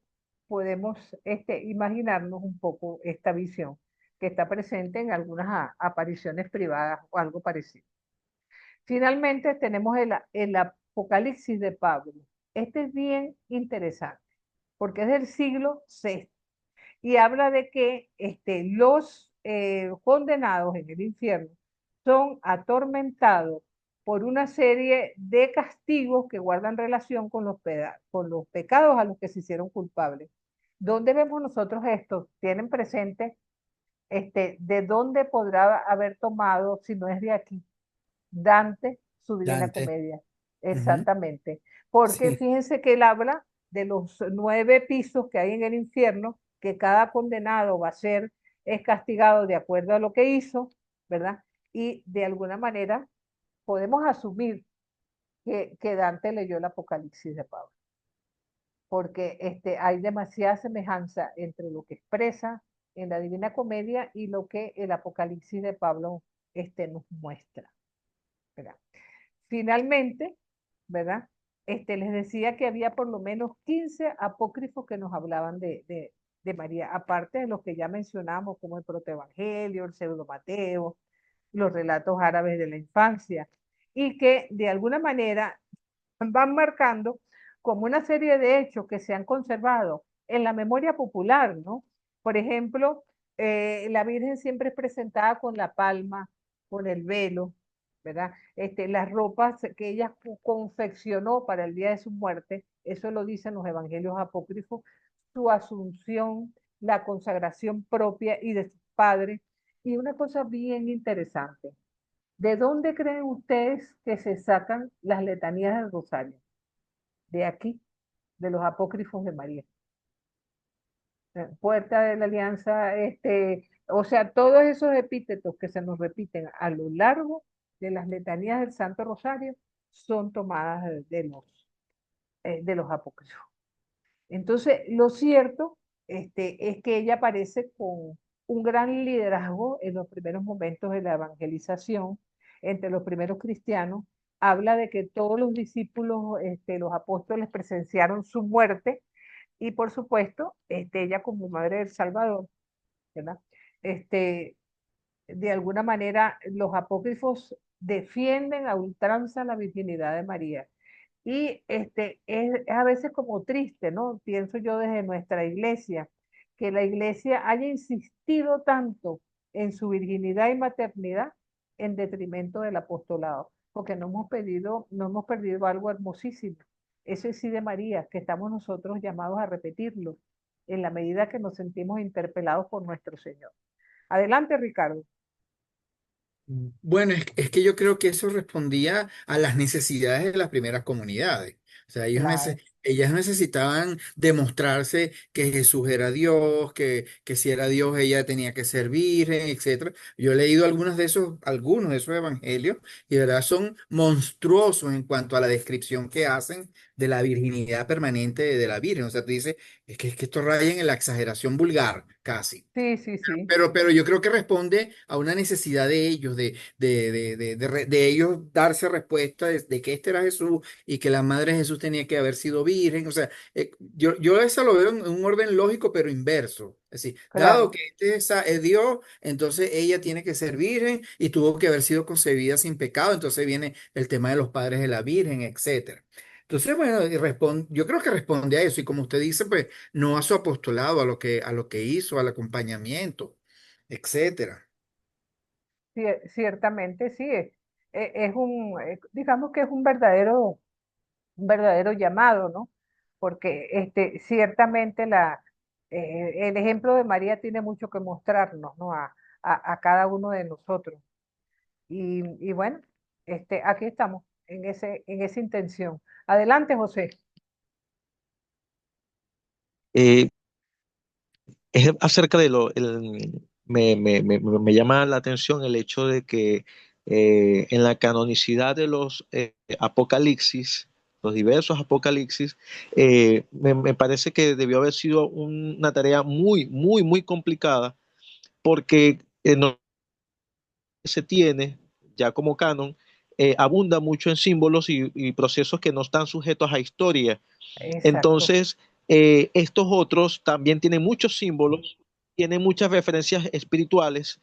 podemos imaginarnos un poco esta visión que está presente en algunas apariciones privadas o algo parecido. Finalmente, tenemos el Apocalipsis de Pablo. Este es bien interesante porque es del siglo VI y habla de que los condenados en el infierno son atormentados por una serie de castigos que guardan relación con los pecados a los que se hicieron culpables. ¿Dónde vemos nosotros esto? Tienen presente de dónde podrá haber tomado, si no es de aquí, Dante, su Divina Dante. Comedia. Ujú. Exactamente. Porque Sí, fíjense que él habla de los 9 pisos que hay en el infierno, que cada condenado va a ser es castigado de acuerdo a lo que hizo, ¿verdad? Y de alguna manera podemos asumir que Dante leyó el Apocalipsis de Pablo. porque hay demasiada semejanza entre lo que expresa en la Divina Comedia y lo que el Apocalipsis de Pablo nos muestra, ¿verdad? Finalmente, ¿verdad? Les decía que había por lo menos 15 apócrifos que nos hablaban de María, aparte de los que ya mencionamos, como el Protoevangelio, el Pseudo Mateo, los relatos árabes de la infancia, y que de alguna manera van marcando como una serie de hechos que se han conservado en la memoria popular, ¿no? Por ejemplo, la Virgen siempre es presentada con la palma, con el velo, ¿verdad? Las ropas que ella confeccionó para el día de su muerte, eso lo dicen los evangelios apócrifos, su asunción, la consagración propia y de su padre. Y una cosa bien interesante, ¿de dónde creen ustedes que se sacan las letanías del Rosario? De aquí, de los apócrifos de María. Puerta de la Alianza, o sea, todos esos epítetos que se nos repiten a lo largo de las letanías del Santo Rosario son tomadas de los apócrifos. Entonces, lo cierto es que ella aparece con un gran liderazgo en los primeros momentos de la evangelización entre los primeros cristianos. Habla de que todos los discípulos, los apóstoles, presenciaron su muerte y, por supuesto, ella como madre del Salvador, ¿verdad? Este, de alguna manera, los apócrifos defienden a ultranza la virginidad de María. Y es a veces como triste, ¿no? Pienso yo desde nuestra iglesia, que la iglesia haya insistido tanto en su virginidad y maternidad en detrimento del apostolado, porque no hemos perdido algo hermosísimo. Eso es sí de María, que estamos nosotros llamados a repetirlo en la medida que nos sentimos interpelados por nuestro Señor. Adelante, Ricardo. Bueno, es que yo creo que eso respondía a las necesidades de las primeras comunidades. O sea, Claro. ellas necesitaban demostrarse que Jesús era Dios, que si era Dios ella tenía que ser virgen, etcétera. Yo he leído algunos de esos evangelios y de verdad son monstruosos en cuanto a la descripción que hacen de la virginidad permanente de la Virgen. O sea, tú dices, es que esto raya en la exageración vulgar, casi. Sí, sí, sí, Pero yo creo que responde a una necesidad de ellos, de ellos darse respuesta de que este era Jesús y que la madre de Jesús tenía que haber sido virgen. O sea, yo eso lo veo en un orden lógico, pero inverso. Es decir, dado claro. que es Dios, entonces ella tiene que ser virgen y tuvo que haber sido concebida sin pecado. Entonces viene el tema de los padres de la Virgen, etcétera. Entonces, bueno, yo creo que responde a eso. Y como usted dice, pues no a su apostolado, a lo que hizo, al acompañamiento, etcétera. Ciertamente sí, digamos que es un verdadero llamado, ¿no? Porque ciertamente el ejemplo de María tiene mucho que mostrarnos, ¿no? A cada uno de nosotros. Y bueno, aquí estamos, en esa intención. Adelante, José. Eh, es acerca de me llama la atención el hecho de que en la canonicidad de los apocalipsis, los diversos apocalipsis, me parece que debió haber sido una tarea muy, muy, muy complicada porque no se tiene ya como canon, abunda mucho en símbolos y procesos que no están sujetos a historia. Exacto, Entonces, estos otros también tienen muchos símbolos, tienen muchas referencias espirituales,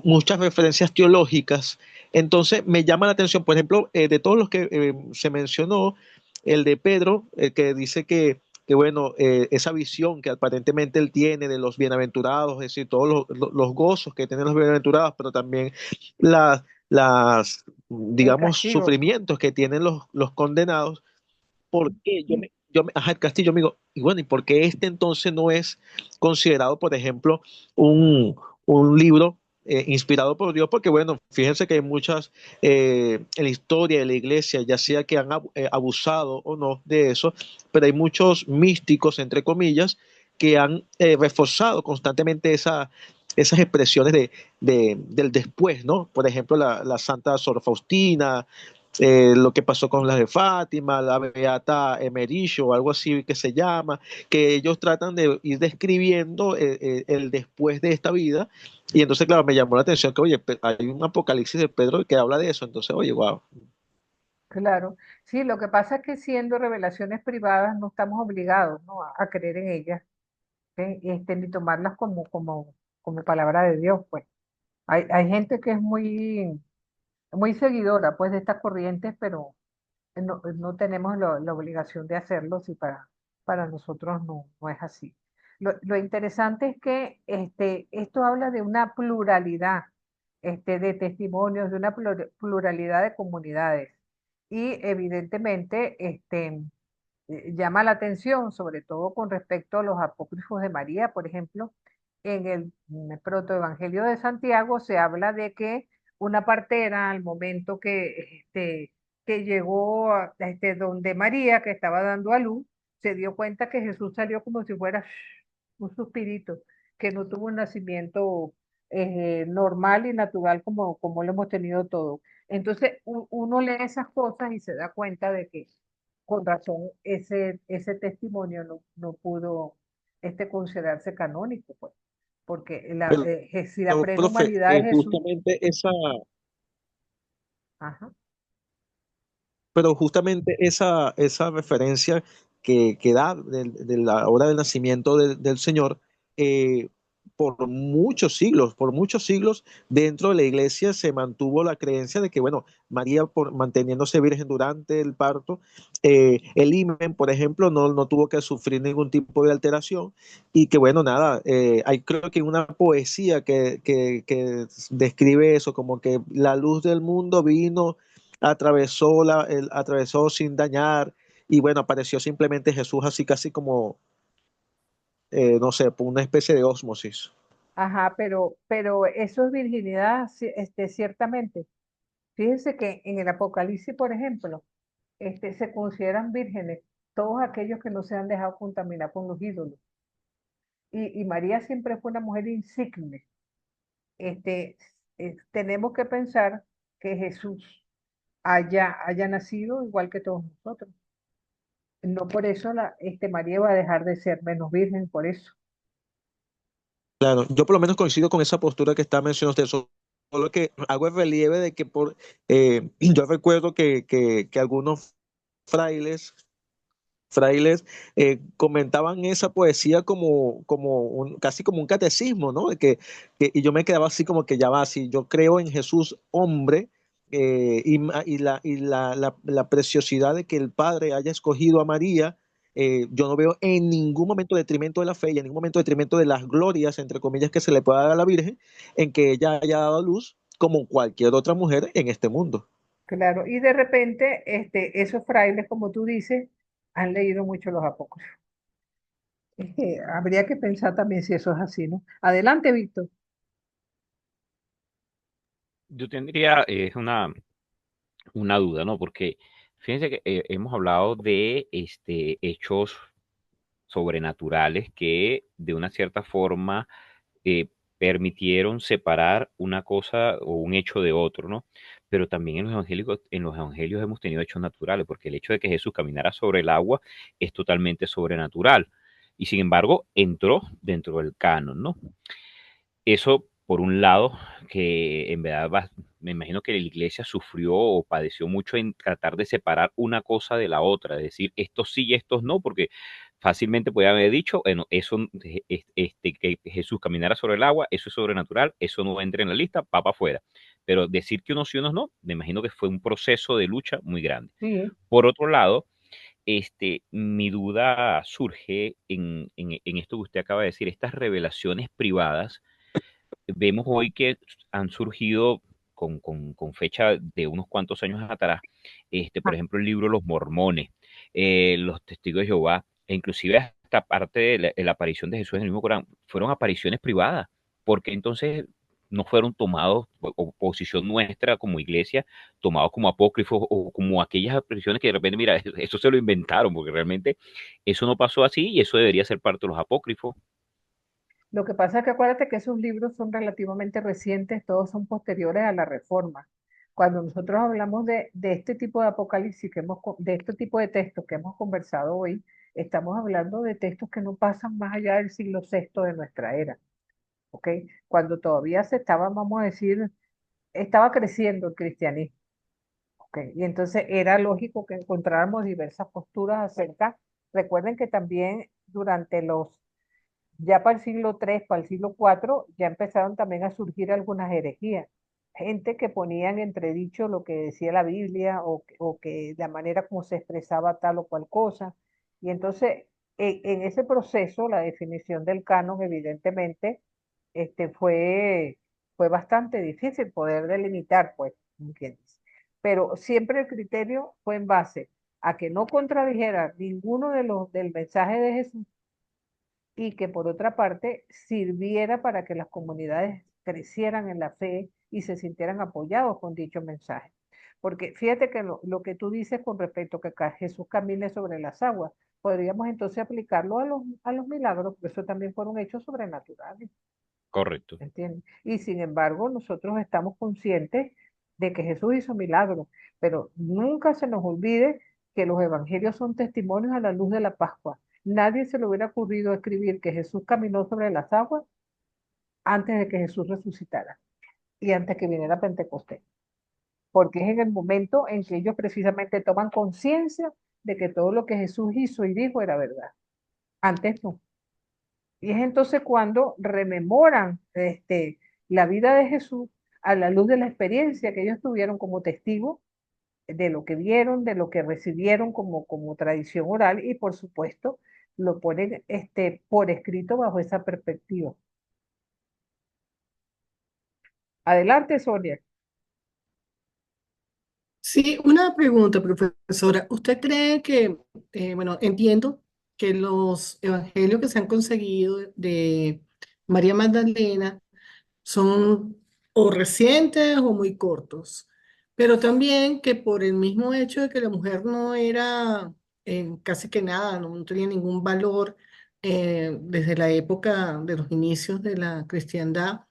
muchas referencias teológicas. Entonces, me llama la atención, por ejemplo, de todos los que se mencionó, el de Pedro, que dice que bueno, esa visión que aparentemente él tiene de los bienaventurados, es decir, todos los gozos que tienen los bienaventurados, pero también el digamos, castigo, sufrimientos que tienen los condenados. ¿Por qué? Ajá, el castillo, amigo, y bueno, ¿y por qué este entonces no es considerado, por ejemplo, un libro inspirado por Dios? Porque bueno, fíjense que hay muchas en la historia de la iglesia, ya sea que han abusado o no de eso, pero hay muchos místicos, entre comillas, que han reforzado constantemente esas expresiones del después, ¿no? Por ejemplo, la Santa Sor Faustina, lo que pasó con las de Fátima, la Beata Emericho o algo así que se llama, que ellos tratan de ir describiendo el después de esta vida. Y entonces, claro, me llamó la atención que, oye, hay un Apocalipsis de Pedro que habla de eso. Entonces, oye, wow. Claro, sí, lo que pasa es que siendo revelaciones privadas no estamos obligados, ¿no? a creer en ellas, ¿ok? Ni tomarlas como palabra de Dios, pues. Hay gente que es muy seguidora, pues, de estas corrientes, pero no tenemos la obligación de hacerlo si para nosotros no es así. Lo interesante es que esto habla de una pluralidad de testimonios, de una pluralidad de comunidades y evidentemente llama la atención, sobre todo con respecto a los apócrifos de María, por ejemplo, en el protoevangelio de Santiago se habla de que una partera al momento que llegó donde María, que estaba dando a luz, se dio cuenta que Jesús salió como si fuera un suspirito, que no tuvo un nacimiento normal y natural como lo hemos tenido todos. Entonces uno lee esas cosas y se da cuenta de que con razón ese testimonio no pudo considerarse canónico, pues, porque Pero, si la profe, prehumanidad de Jesús, ajá, justamente esa referencia que da de la hora del nacimiento del Señor, eh, por muchos siglos, dentro de la iglesia se mantuvo la creencia de que, bueno, María, manteniéndose virgen durante el parto, el himen, por ejemplo, no tuvo que sufrir ningún tipo de alteración y que, bueno, nada, hay creo que una poesía que describe eso, como que la luz del mundo vino, atravesó sin dañar, y bueno, apareció simplemente Jesús así casi como, no sé, por una especie de ósmosis. ajá, pero eso es virginidad, ciertamente. Fíjense que en el Apocalipsis, por ejemplo, se consideran vírgenes todos aquellos que no se han dejado contaminar con los ídolos. Y María siempre fue una mujer insigne. Tenemos que pensar que Jesús haya nacido igual que todos nosotros. No por eso María va a dejar de ser menos virgen, por eso. Claro, yo por lo menos coincido con esa postura que está mencionando usted, solo que hago el relieve de que yo recuerdo que algunos frailes comentaban esa poesía casi como un catecismo, ¿no? Y yo me quedaba así como que ya va, si yo creo en Jesús hombre, la preciosidad de que el Padre haya escogido a María, yo no veo en ningún momento detrimento de la fe y en ningún momento detrimento de las glorias, entre comillas, que se le pueda dar a la Virgen, en que ella haya dado a luz como cualquier otra mujer en este mundo. Claro, y de repente esos frailes, como tú dices, han leído mucho los apócrifos. Habría que pensar también si eso es así, ¿no? Adelante, Víctor. Yo tendría una duda, ¿no? Porque fíjense que hemos hablado de hechos sobrenaturales que de una cierta forma eh, permitieron separar una cosa o un hecho de otro, ¿no? Pero también en los evangelios hemos tenido hechos naturales, porque el hecho de que Jesús caminara sobre el agua es totalmente sobrenatural. Y sin embargo, entró dentro del canon, ¿no? Eso, por un lado, que en verdad me imagino que la iglesia sufrió o padeció mucho en tratar de separar una cosa de la otra, es decir, estos sí y estos no, porque fácilmente podía haber dicho, bueno, eso, que Jesús caminara sobre el agua, eso es sobrenatural, eso no entra en la lista, va para afuera. Pero decir que unos sí y unos no, me imagino que fue un proceso de lucha muy grande. Sí, Por otro lado, mi duda surge en esto que usted acaba de decir, estas revelaciones privadas vemos hoy que han surgido con fecha de unos cuantos años atrás, por ah, ejemplo, el libro Los Mormones, los Testigos de Jehová, e inclusive hasta parte de la aparición de Jesús en el mismo Corán, fueron apariciones privadas, porque entonces no fueron tomados, o posición nuestra como iglesia, tomados como apócrifos o como aquellas apariciones que de repente, mira, eso se lo inventaron, porque realmente eso no pasó así y eso debería ser parte de los apócrifos. lo que pasa es que acuérdate que esos libros son relativamente recientes, todos son posteriores a la Reforma. Cuando nosotros hablamos de este tipo de apocalipsis, de este tipo de textos que hemos conversado hoy, estamos hablando de textos que no pasan más allá del siglo sexto de nuestra era, ¿ok? Cuando todavía se estaba, vamos a decir, estaba creciendo el cristianismo, ¿ok? Y entonces era lógico que encontráramos diversas posturas acerca. Recuerden que también durante ya para el siglo III, para el siglo IV, ya empezaron también a surgir algunas herejías. Gente que ponía en entredicho lo que decía la Biblia o que la manera como se expresaba tal o cual cosa. Y entonces, en ese proceso, la definición del canon, evidentemente, fue bastante difícil poder delimitar, pues, como quien dice. Pero siempre el criterio fue en base a que no contradijera ninguno del mensaje de Jesús y que por otra parte sirviera para que las comunidades crecieran en la fe y se sintieran apoyados con dicho mensaje. Porque fíjate que lo que tú dices con respecto a que Jesús camine sobre las aguas, podríamos entonces aplicarlo a los milagros, porque eso también fueron hechos sobrenaturales, Correcto. ¿entiendes? Y sin embargo, nosotros estamos conscientes de que Jesús hizo milagros, pero nunca se nos olvide que los evangelios son testimonios a la luz de la Pascua. Nadie se le hubiera ocurrido escribir que Jesús caminó sobre las aguas antes de que Jesús resucitara y antes que viniera Pentecostés, porque es en el momento en que ellos precisamente toman conciencia de que todo lo que Jesús hizo y dijo era verdad. Antes no. Y es entonces cuando rememoran la vida de Jesús a la luz de la experiencia que ellos tuvieron como testigos de lo que vieron, de lo que recibieron como tradición oral y por supuesto lo ponen por escrito bajo esa perspectiva. Adelante, Sonia. Sí, una pregunta, profesora. ¿Usted cree que, bueno, entiendo que los evangelios que se han conseguido de María Magdalena son o recientes o muy cortos, pero también que por el mismo hecho de que la mujer no era casi que nada, no tenía ningún valor desde la época de los inicios de la cristiandad,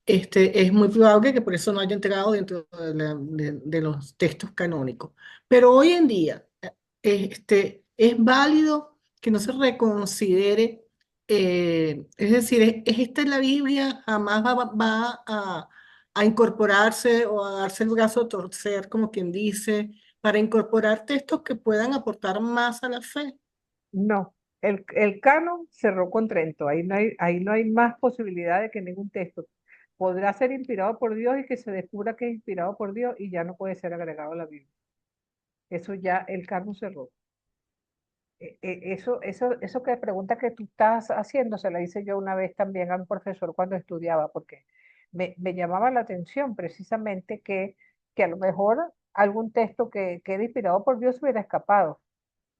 es muy probable que por eso no haya entrado dentro de los textos canónicos. Pero hoy en día, es válido que no se reconsidere, es decir, ¿es esta la Biblia? ¿Jamás va a incorporarse o a darse el brazo a torcer, como quien dice, para incorporar textos que puedan aportar más a la fe? No, el canon cerró con Trento. Ahí no hay más posibilidad de que ningún texto podrá ser inspirado por Dios y que se descubra que es inspirado por Dios y ya no puede ser agregado a la Biblia. Eso ya el canon cerró. Eso que pregunta que tú estás haciendo, se la hice yo una vez también a un profesor cuando estudiaba, porque me llamaba la atención precisamente que a lo mejor algún texto que era inspirado por Dios hubiera escapado,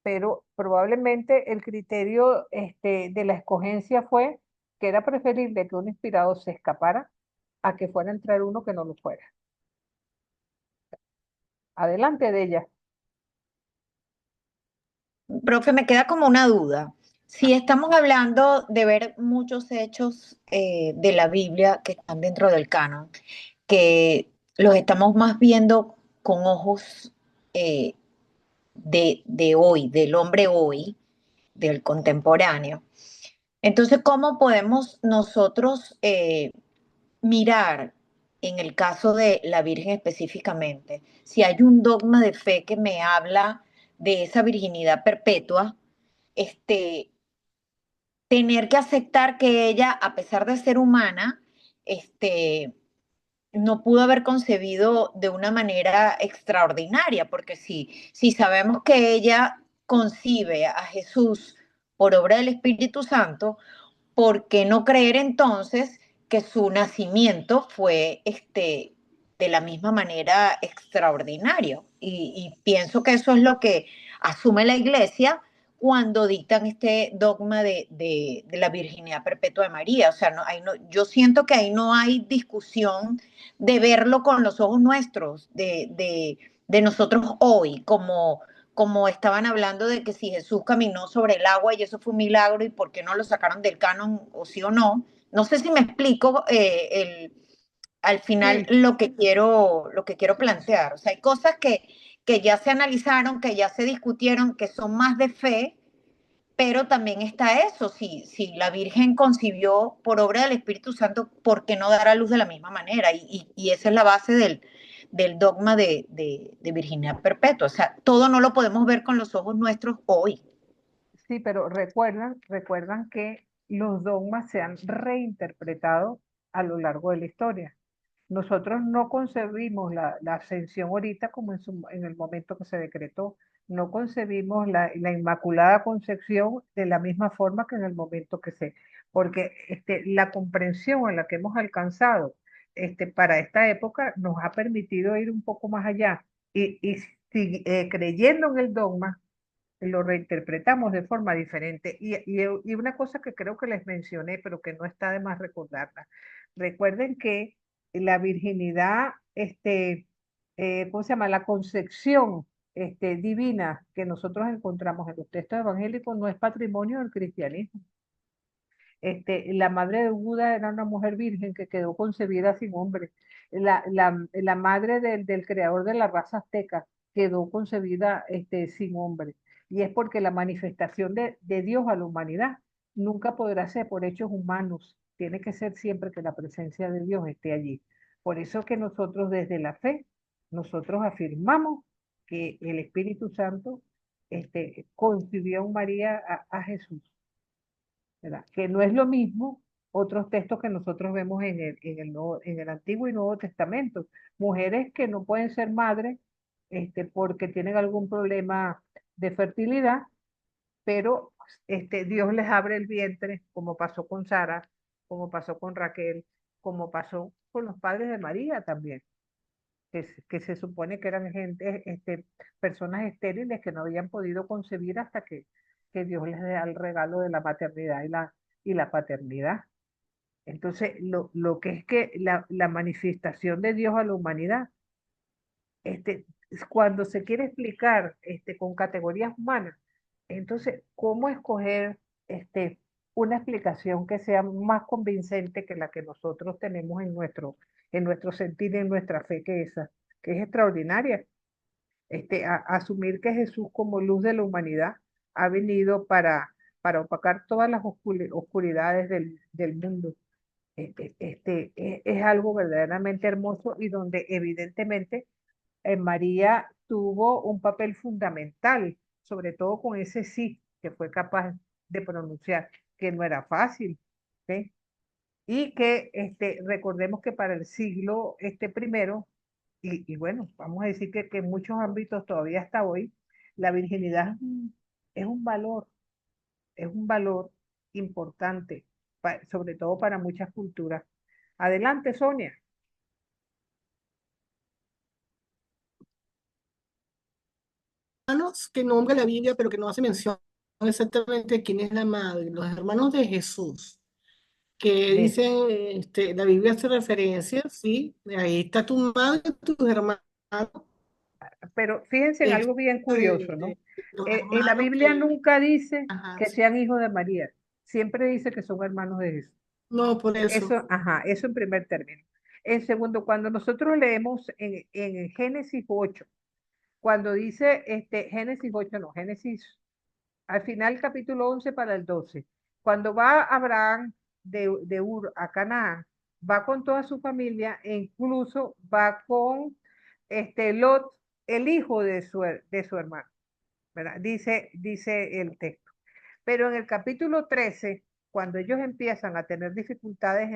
pero probablemente el criterio de la escogencia fue que era preferible que un inspirado se escapara a que fuera a entrar uno que no lo fuera. Adelante de ella. Profe, me queda como una duda. Si estamos hablando de ver muchos hechos de la Biblia que están dentro del canon, que los estamos más viendo con ojos eh, de hoy, del hombre hoy, del contemporáneo. Entonces, ¿cómo podemos nosotros mirar, en el caso de la Virgen específicamente, si hay un dogma de fe que me habla de esa virginidad perpetua, este, tener que aceptar que ella, a pesar de ser humana, no pudo haber concebido de una manera extraordinaria, porque si sabemos que ella concibe a Jesús por obra del Espíritu Santo, ¿por qué no creer entonces que su nacimiento fue de la misma manera extraordinario? Y pienso que eso es lo que asume la Iglesia cuando dictan este dogma de la virginidad perpetua de María. O sea, yo siento que ahí no hay discusión de verlo con los ojos nuestros, de nosotros hoy, como estaban hablando de que si Jesús caminó sobre el agua y eso fue un milagro y por qué no lo sacaron del canon o sí o no. No sé si me explico al final Sí, lo que quiero plantear. O sea, hay cosas que ya se analizaron, que ya se discutieron, que son más de fe, pero también está eso, si la Virgen concibió por obra del Espíritu Santo, ¿por qué no dar a luz de la misma manera? Y esa es la base del dogma de virginidad perpetua. O sea, todo no lo podemos ver con los ojos nuestros hoy. sí, pero recuerdan que los dogmas se han reinterpretado a lo largo de la historia. Nosotros no concebimos la ascensión ahorita como en el momento que se decretó. No concebimos la Inmaculada Concepción de la misma forma que en el momento porque la comprensión en la que hemos alcanzado para esta época nos ha permitido ir un poco más allá creyendo en el dogma lo reinterpretamos de forma diferente. Y una cosa que creo que les mencioné, pero que no está de más recordarla. Recuerden que la virginidad, ¿cómo se llama? La concepción divina que nosotros encontramos en los textos evangélicos no es patrimonio del cristianismo. La madre de Buda era una mujer virgen que quedó concebida sin hombre. La madre del creador de la raza azteca quedó concebida sin hombre. Y es porque la manifestación de Dios a la humanidad nunca podrá ser por hechos humanos. Tiene que ser siempre que la presencia de Dios esté allí. Por eso que nosotros desde la fe, nosotros afirmamos que el Espíritu Santo concibió en María a Jesús, ¿verdad? Que no es lo mismo otros textos que nosotros vemos en el Antiguo y Nuevo Testamento. Mujeres que no pueden ser madres porque tienen algún problema de fertilidad, pero Dios les abre el vientre, como pasó con Sara, como pasó con Raquel, como pasó con los padres de María también, que se supone que eran personas estériles que no habían podido concebir hasta que Dios les da el regalo de la maternidad y la paternidad. Entonces, lo que es que la manifestación de Dios a la humanidad, cuando se quiere explicar con categorías humanas, entonces, ¿cómo escoger una explicación que sea más convincente que la que nosotros tenemos en nuestro sentir, en nuestra fe, que es extraordinaria? Asumir que Jesús como luz de la humanidad ha venido para opacar todas las oscuridades del mundo. Es algo verdaderamente hermoso y donde evidentemente María tuvo un papel fundamental, sobre todo con ese sí que fue capaz de pronunciar, que no era fácil, ¿ok? Y que recordemos que para el siglo primero, y bueno, vamos a decir que en muchos ámbitos todavía hasta hoy, la virginidad es un valor, es un valor importante, sobre todo para muchas culturas. Adelante, Sonia. Hermanos que nombra la Biblia, pero que no hace mención exactamente quién es la madre, los hermanos de Jesús, que De, dicen, la Biblia hace referencia, sí, ahí está tu madre, tus hermanos, pero fíjense en algo bien curioso, ¿no? los En la hermanos Biblia que, nunca dice ajá, que sí. sean hijos de María, siempre dice que son hermanos de Jesús. No, por eso. Eso, ajá, eso en primer término. En segundo, cuando nosotros leemos en Génesis 8, cuando dice Génesis 8, no, Génesis, al final capítulo 11 para el 12, cuando va Abraham de Ur a Canaán, va con toda su familia e incluso va con Lot, el hijo de su hermano, ¿verdad? Dice el texto. Pero en el capítulo 13, cuando ellos empiezan a tener dificultades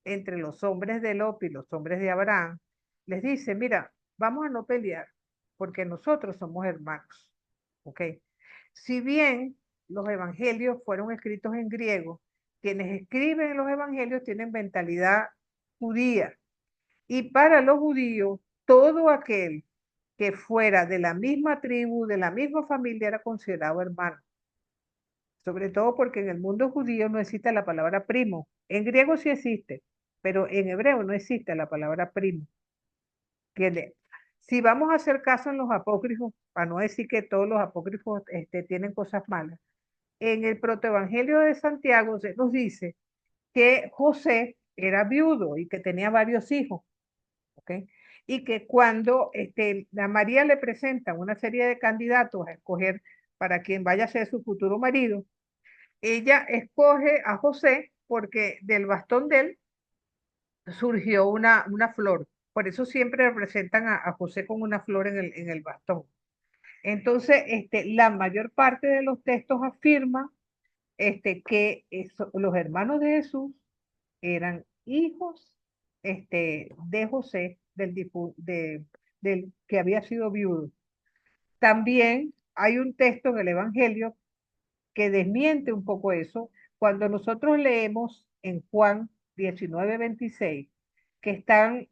entre los hombres de Lot y los hombres de Abraham, les dice, mira, vamos a no pelear, porque nosotros somos hermanos, ¿ok? Si bien los evangelios fueron escritos en griego, quienes escriben los evangelios tienen mentalidad judía, y para los judíos, todo aquel que fuera de la misma tribu, de la misma familia, era considerado hermano. Sobre todo porque en el mundo judío no existe la palabra primo. En griego sí existe, pero en hebreo no existe la palabra primo. ¿Entiende? Si vamos a hacer caso en los apócrifos, para no decir que todos los apócrifos tienen cosas malas, en el protoevangelio de Santiago se nos dice que José era viudo y que tenía varios hijos, ¿ok? Y que cuando a María le presentan una serie de candidatos a escoger para quien vaya a ser su futuro marido, ella escoge a José porque del bastón de él surgió una flor. Por eso siempre representan a José con una flor en el bastón. Entonces, la mayor parte de los textos afirma que los hermanos de Jesús eran hijos de José, del que había sido viudo. También hay un texto en el Evangelio que desmiente un poco eso. Cuando nosotros leemos en Juan 19:26, que están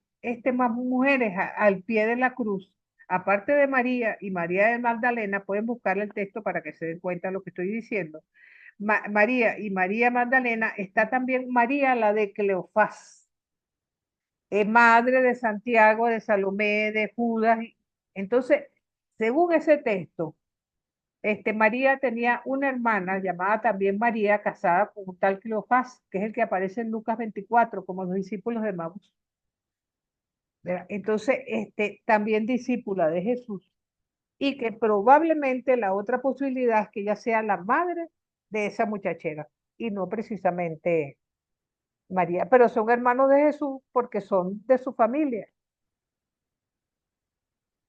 más mujeres al pie de la cruz, aparte de María y María de Magdalena, pueden buscar el texto para que se den cuenta de lo que estoy diciendo. María y María Magdalena, está también María, la de Cleofás, madre de Santiago, de Salomé, de Judas. Entonces, según ese texto, María tenía una hermana llamada también María, casada con un tal Cleofás, que es el que aparece en Lucas 24 como los discípulos de Maús. ¿Verdad? Entonces, también discípula de Jesús. Y que probablemente la otra posibilidad es que ella sea la madre de esa muchachera y no precisamente María, pero son hermanos de Jesús porque son de su familia,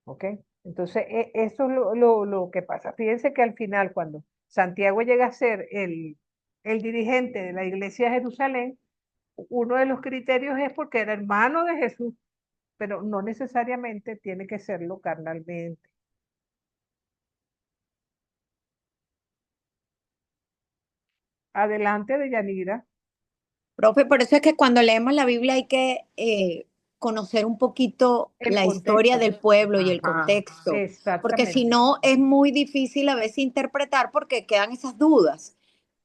¿ok? Entonces, eso es lo que pasa. Fíjense que al final, cuando Santiago llega a ser el dirigente de la iglesia de Jerusalén, uno de los criterios es porque era hermano de Jesús, pero no necesariamente tiene que serlo carnalmente. Adelante, Deyanira. Profe, por eso es que cuando leemos la Biblia hay que conocer un poquito El la historia contexto. del pueblo y el Ajá, contexto, porque si exactamente. no es muy difícil a veces interpretar porque quedan esas dudas.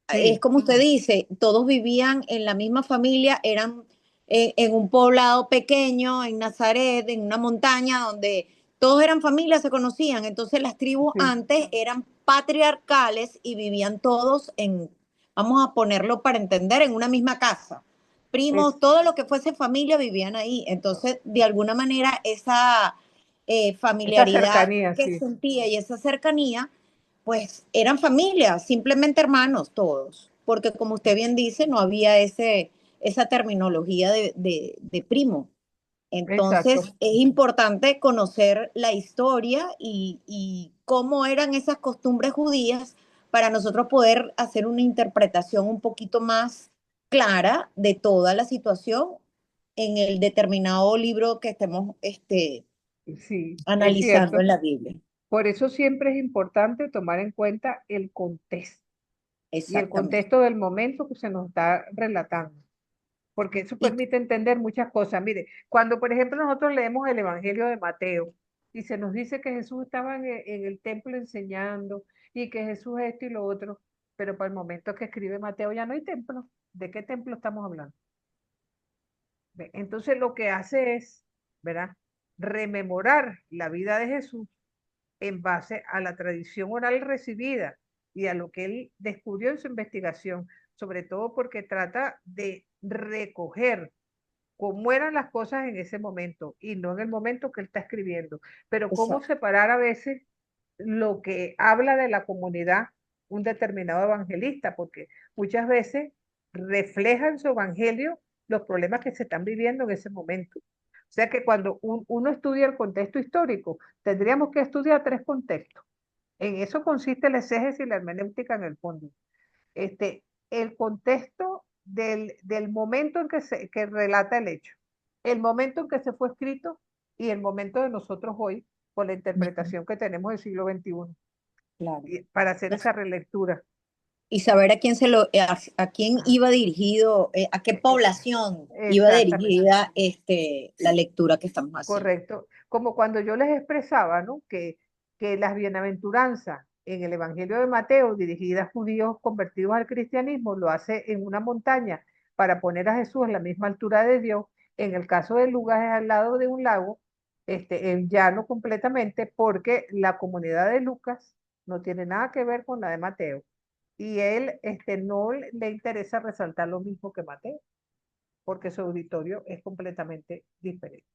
Es Sí, como usted dice, todos vivían en la misma familia, eran en un poblado pequeño, en Nazaret, en una montaña donde todos eran familias, se conocían. Entonces las tribus sí, antes eran patriarcales y vivían todos en, vamos a ponerlo para entender, en una misma casa. Primos, es todo lo que fuese familia vivían ahí. Entonces, de alguna manera, esa esa familiaridad cercanía, que sí, sentía y esa cercanía pues eran familias, simplemente hermanos todos, porque como usted bien dice, no había esa terminología de primo. exacto. Entonces es importante conocer la historia y cómo eran esas costumbres judías para nosotros poder hacer una interpretación un poquito más clara de toda la situación en el determinado libro que estemos Sí, es analizando cierto. en la Biblia. Por eso siempre es importante tomar en cuenta el contexto y el Exactamente. contexto del momento que se nos está relatando, porque eso Y permite entender muchas cosas. Mire, cuando por ejemplo nosotros leemos el Evangelio de Mateo y se nos dice que Jesús estaba en el templo enseñando y que Jesús esto y lo otro, pero para el momento que escribe Mateo ya no hay templo. ¿De qué templo estamos hablando? ¿Ve? Entonces lo que hace es, ¿verdad? Rememorar la vida de Jesús en base a la tradición oral recibida y a lo que él descubrió en su investigación, sobre todo porque trata de recoger cómo eran las cosas en ese momento y no en el momento que él está escribiendo, pero cómo Exacto. separar a veces lo que habla de la comunidad un determinado evangelista, porque muchas veces refleja en su evangelio los problemas que se están viviendo en ese momento. O sea que cuando uno estudia el contexto histórico, tendríamos que estudiar tres contextos. En eso consiste la exégesis y la hermenéutica en el fondo. El contexto del momento en que relata el hecho, el momento en que se fue escrito y el momento de nosotros hoy, con la Ujú. interpretación que tenemos del siglo XXI, Claro. para hacer esa relectura. Y saber a quién a quién iba dirigido, a qué población iba Exactamente, dirigida la lectura que estamos haciendo. correcto. Como cuando yo les expresaba, ¿no? Que las bienaventuranzas en el Evangelio de Mateo, dirigidas a judíos convertidos al cristianismo, lo hace en una montaña para poner a Jesús en la misma altura de Dios. En el caso de Lucas es al lado de un lago, en llano completamente, porque la comunidad de Lucas no tiene nada que ver con la de Mateo. Y él no le interesa resaltar lo mismo que Mateo. porque su auditorio es completamente diferente.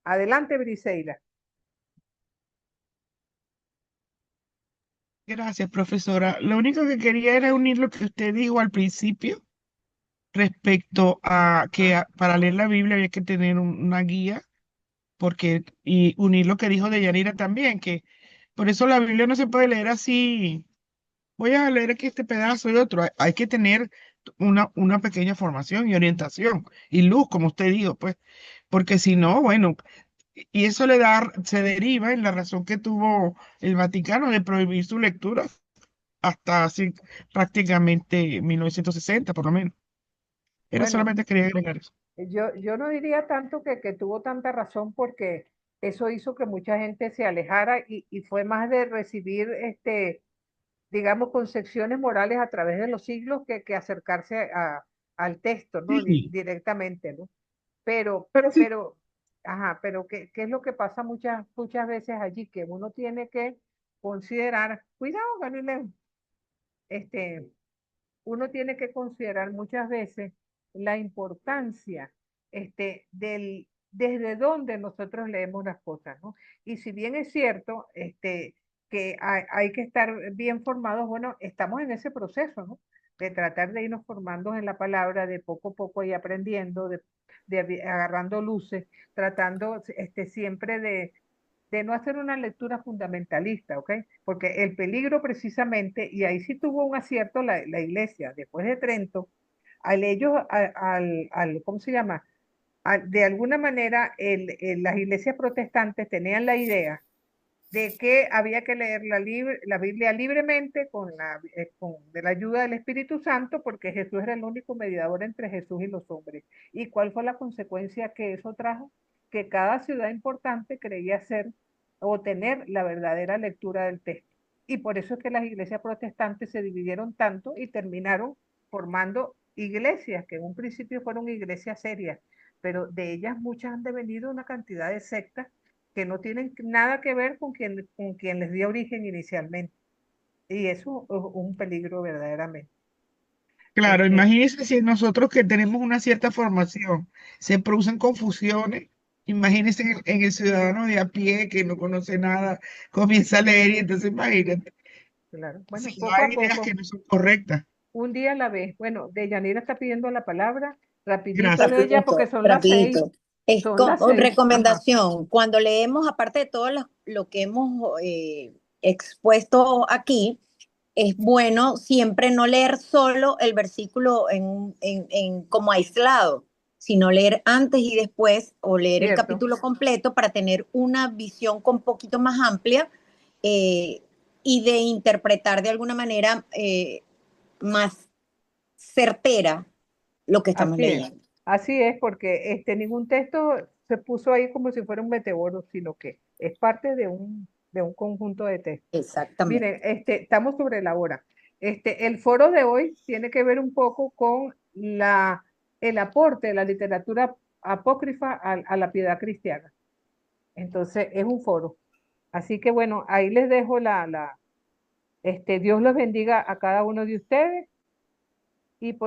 Adelante, Briseida. Gracias, profesora. Lo único que quería era unir lo que usted dijo al principio respecto a que para leer la Biblia había que tener una guía, porque, y unir lo que dijo de Yanira también, que por eso la Biblia no se puede leer así. Voy a leer aquí este pedazo y otro. Hay que tener una pequeña formación y orientación y luz, como usted dijo, pues, porque si no, bueno, y eso se deriva en la razón que tuvo el Vaticano de prohibir su lectura hasta así prácticamente 1960, por lo menos. Era Bueno, solamente quería agregar eso. yo no diría tanto que tuvo tanta razón porque eso hizo que mucha gente se alejara y fue más de recibir, digamos, concepciones morales a través de los siglos que acercarse al texto, ¿no? Sí, Directamente, ¿no? pero sí, Pero ¿qué es lo que pasa muchas veces allí? Que uno tiene que considerar, cuidado, Galileo, este, uno tiene que considerar muchas veces la importancia desde donde nosotros leemos las cosas, ¿no? Y si bien es cierto que hay que estar bien formados, bueno, estamos en ese proceso, ¿no? De tratar de irnos formando en la palabra, de poco a poco y aprendiendo, agarrando luces, tratando siempre de no hacer una lectura fundamentalista, ¿ok? Porque el peligro precisamente, y ahí sí tuvo un acierto la iglesia, después de Trento, al ellos, ¿cómo se llama? De alguna manera, las iglesias protestantes tenían la idea de que había que leer la Biblia libremente de la ayuda del Espíritu Santo, porque Jesús era el único mediador entre Jesús y los hombres. ¿Y cuál fue la consecuencia que eso trajo? Que cada ciudad importante creía ser o tener la verdadera lectura del texto. Y por eso es que las iglesias protestantes se dividieron tanto y terminaron formando iglesias, que en un principio fueron iglesias serias, pero de ellas muchas han devenido una cantidad de sectas que no tienen nada que ver con quien les dio origen inicialmente. Y eso es un peligro verdaderamente. claro, Este, imagínense si nosotros que tenemos una cierta formación se producen confusiones. Imagínense en el ciudadano de a pie que no conoce nada, comienza a leer y entonces imagínate, claro. Bueno, si poco hay a ideas que poco, no son correctas. un día a la vez. Bueno, Deyanira está pidiendo la palabra, rapidito Gracias. de ella porque Rapidito, son las 6, rapidito. Es son las como 6. Ajá, recomendación, cuando leemos, aparte de todo lo que hemos expuesto aquí, es bueno siempre no leer solo el versículo como aislado, sino leer antes y después o leer el cierto. capítulo completo para tener una visión con un poquito más amplia eh, y de interpretar de alguna manera más certera lo que estamos Así es. leyendo. Así es, porque ningún texto se puso ahí como si fuera un meteoro, sino que es parte de un conjunto de textos. Exactamente. Miren, estamos sobre la hora. El foro de hoy tiene que ver un poco con el aporte de la literatura apócrifa a la piedad cristiana. Entonces, es un foro. Así que bueno, ahí les dejo Dios los bendiga a cada uno de ustedes y por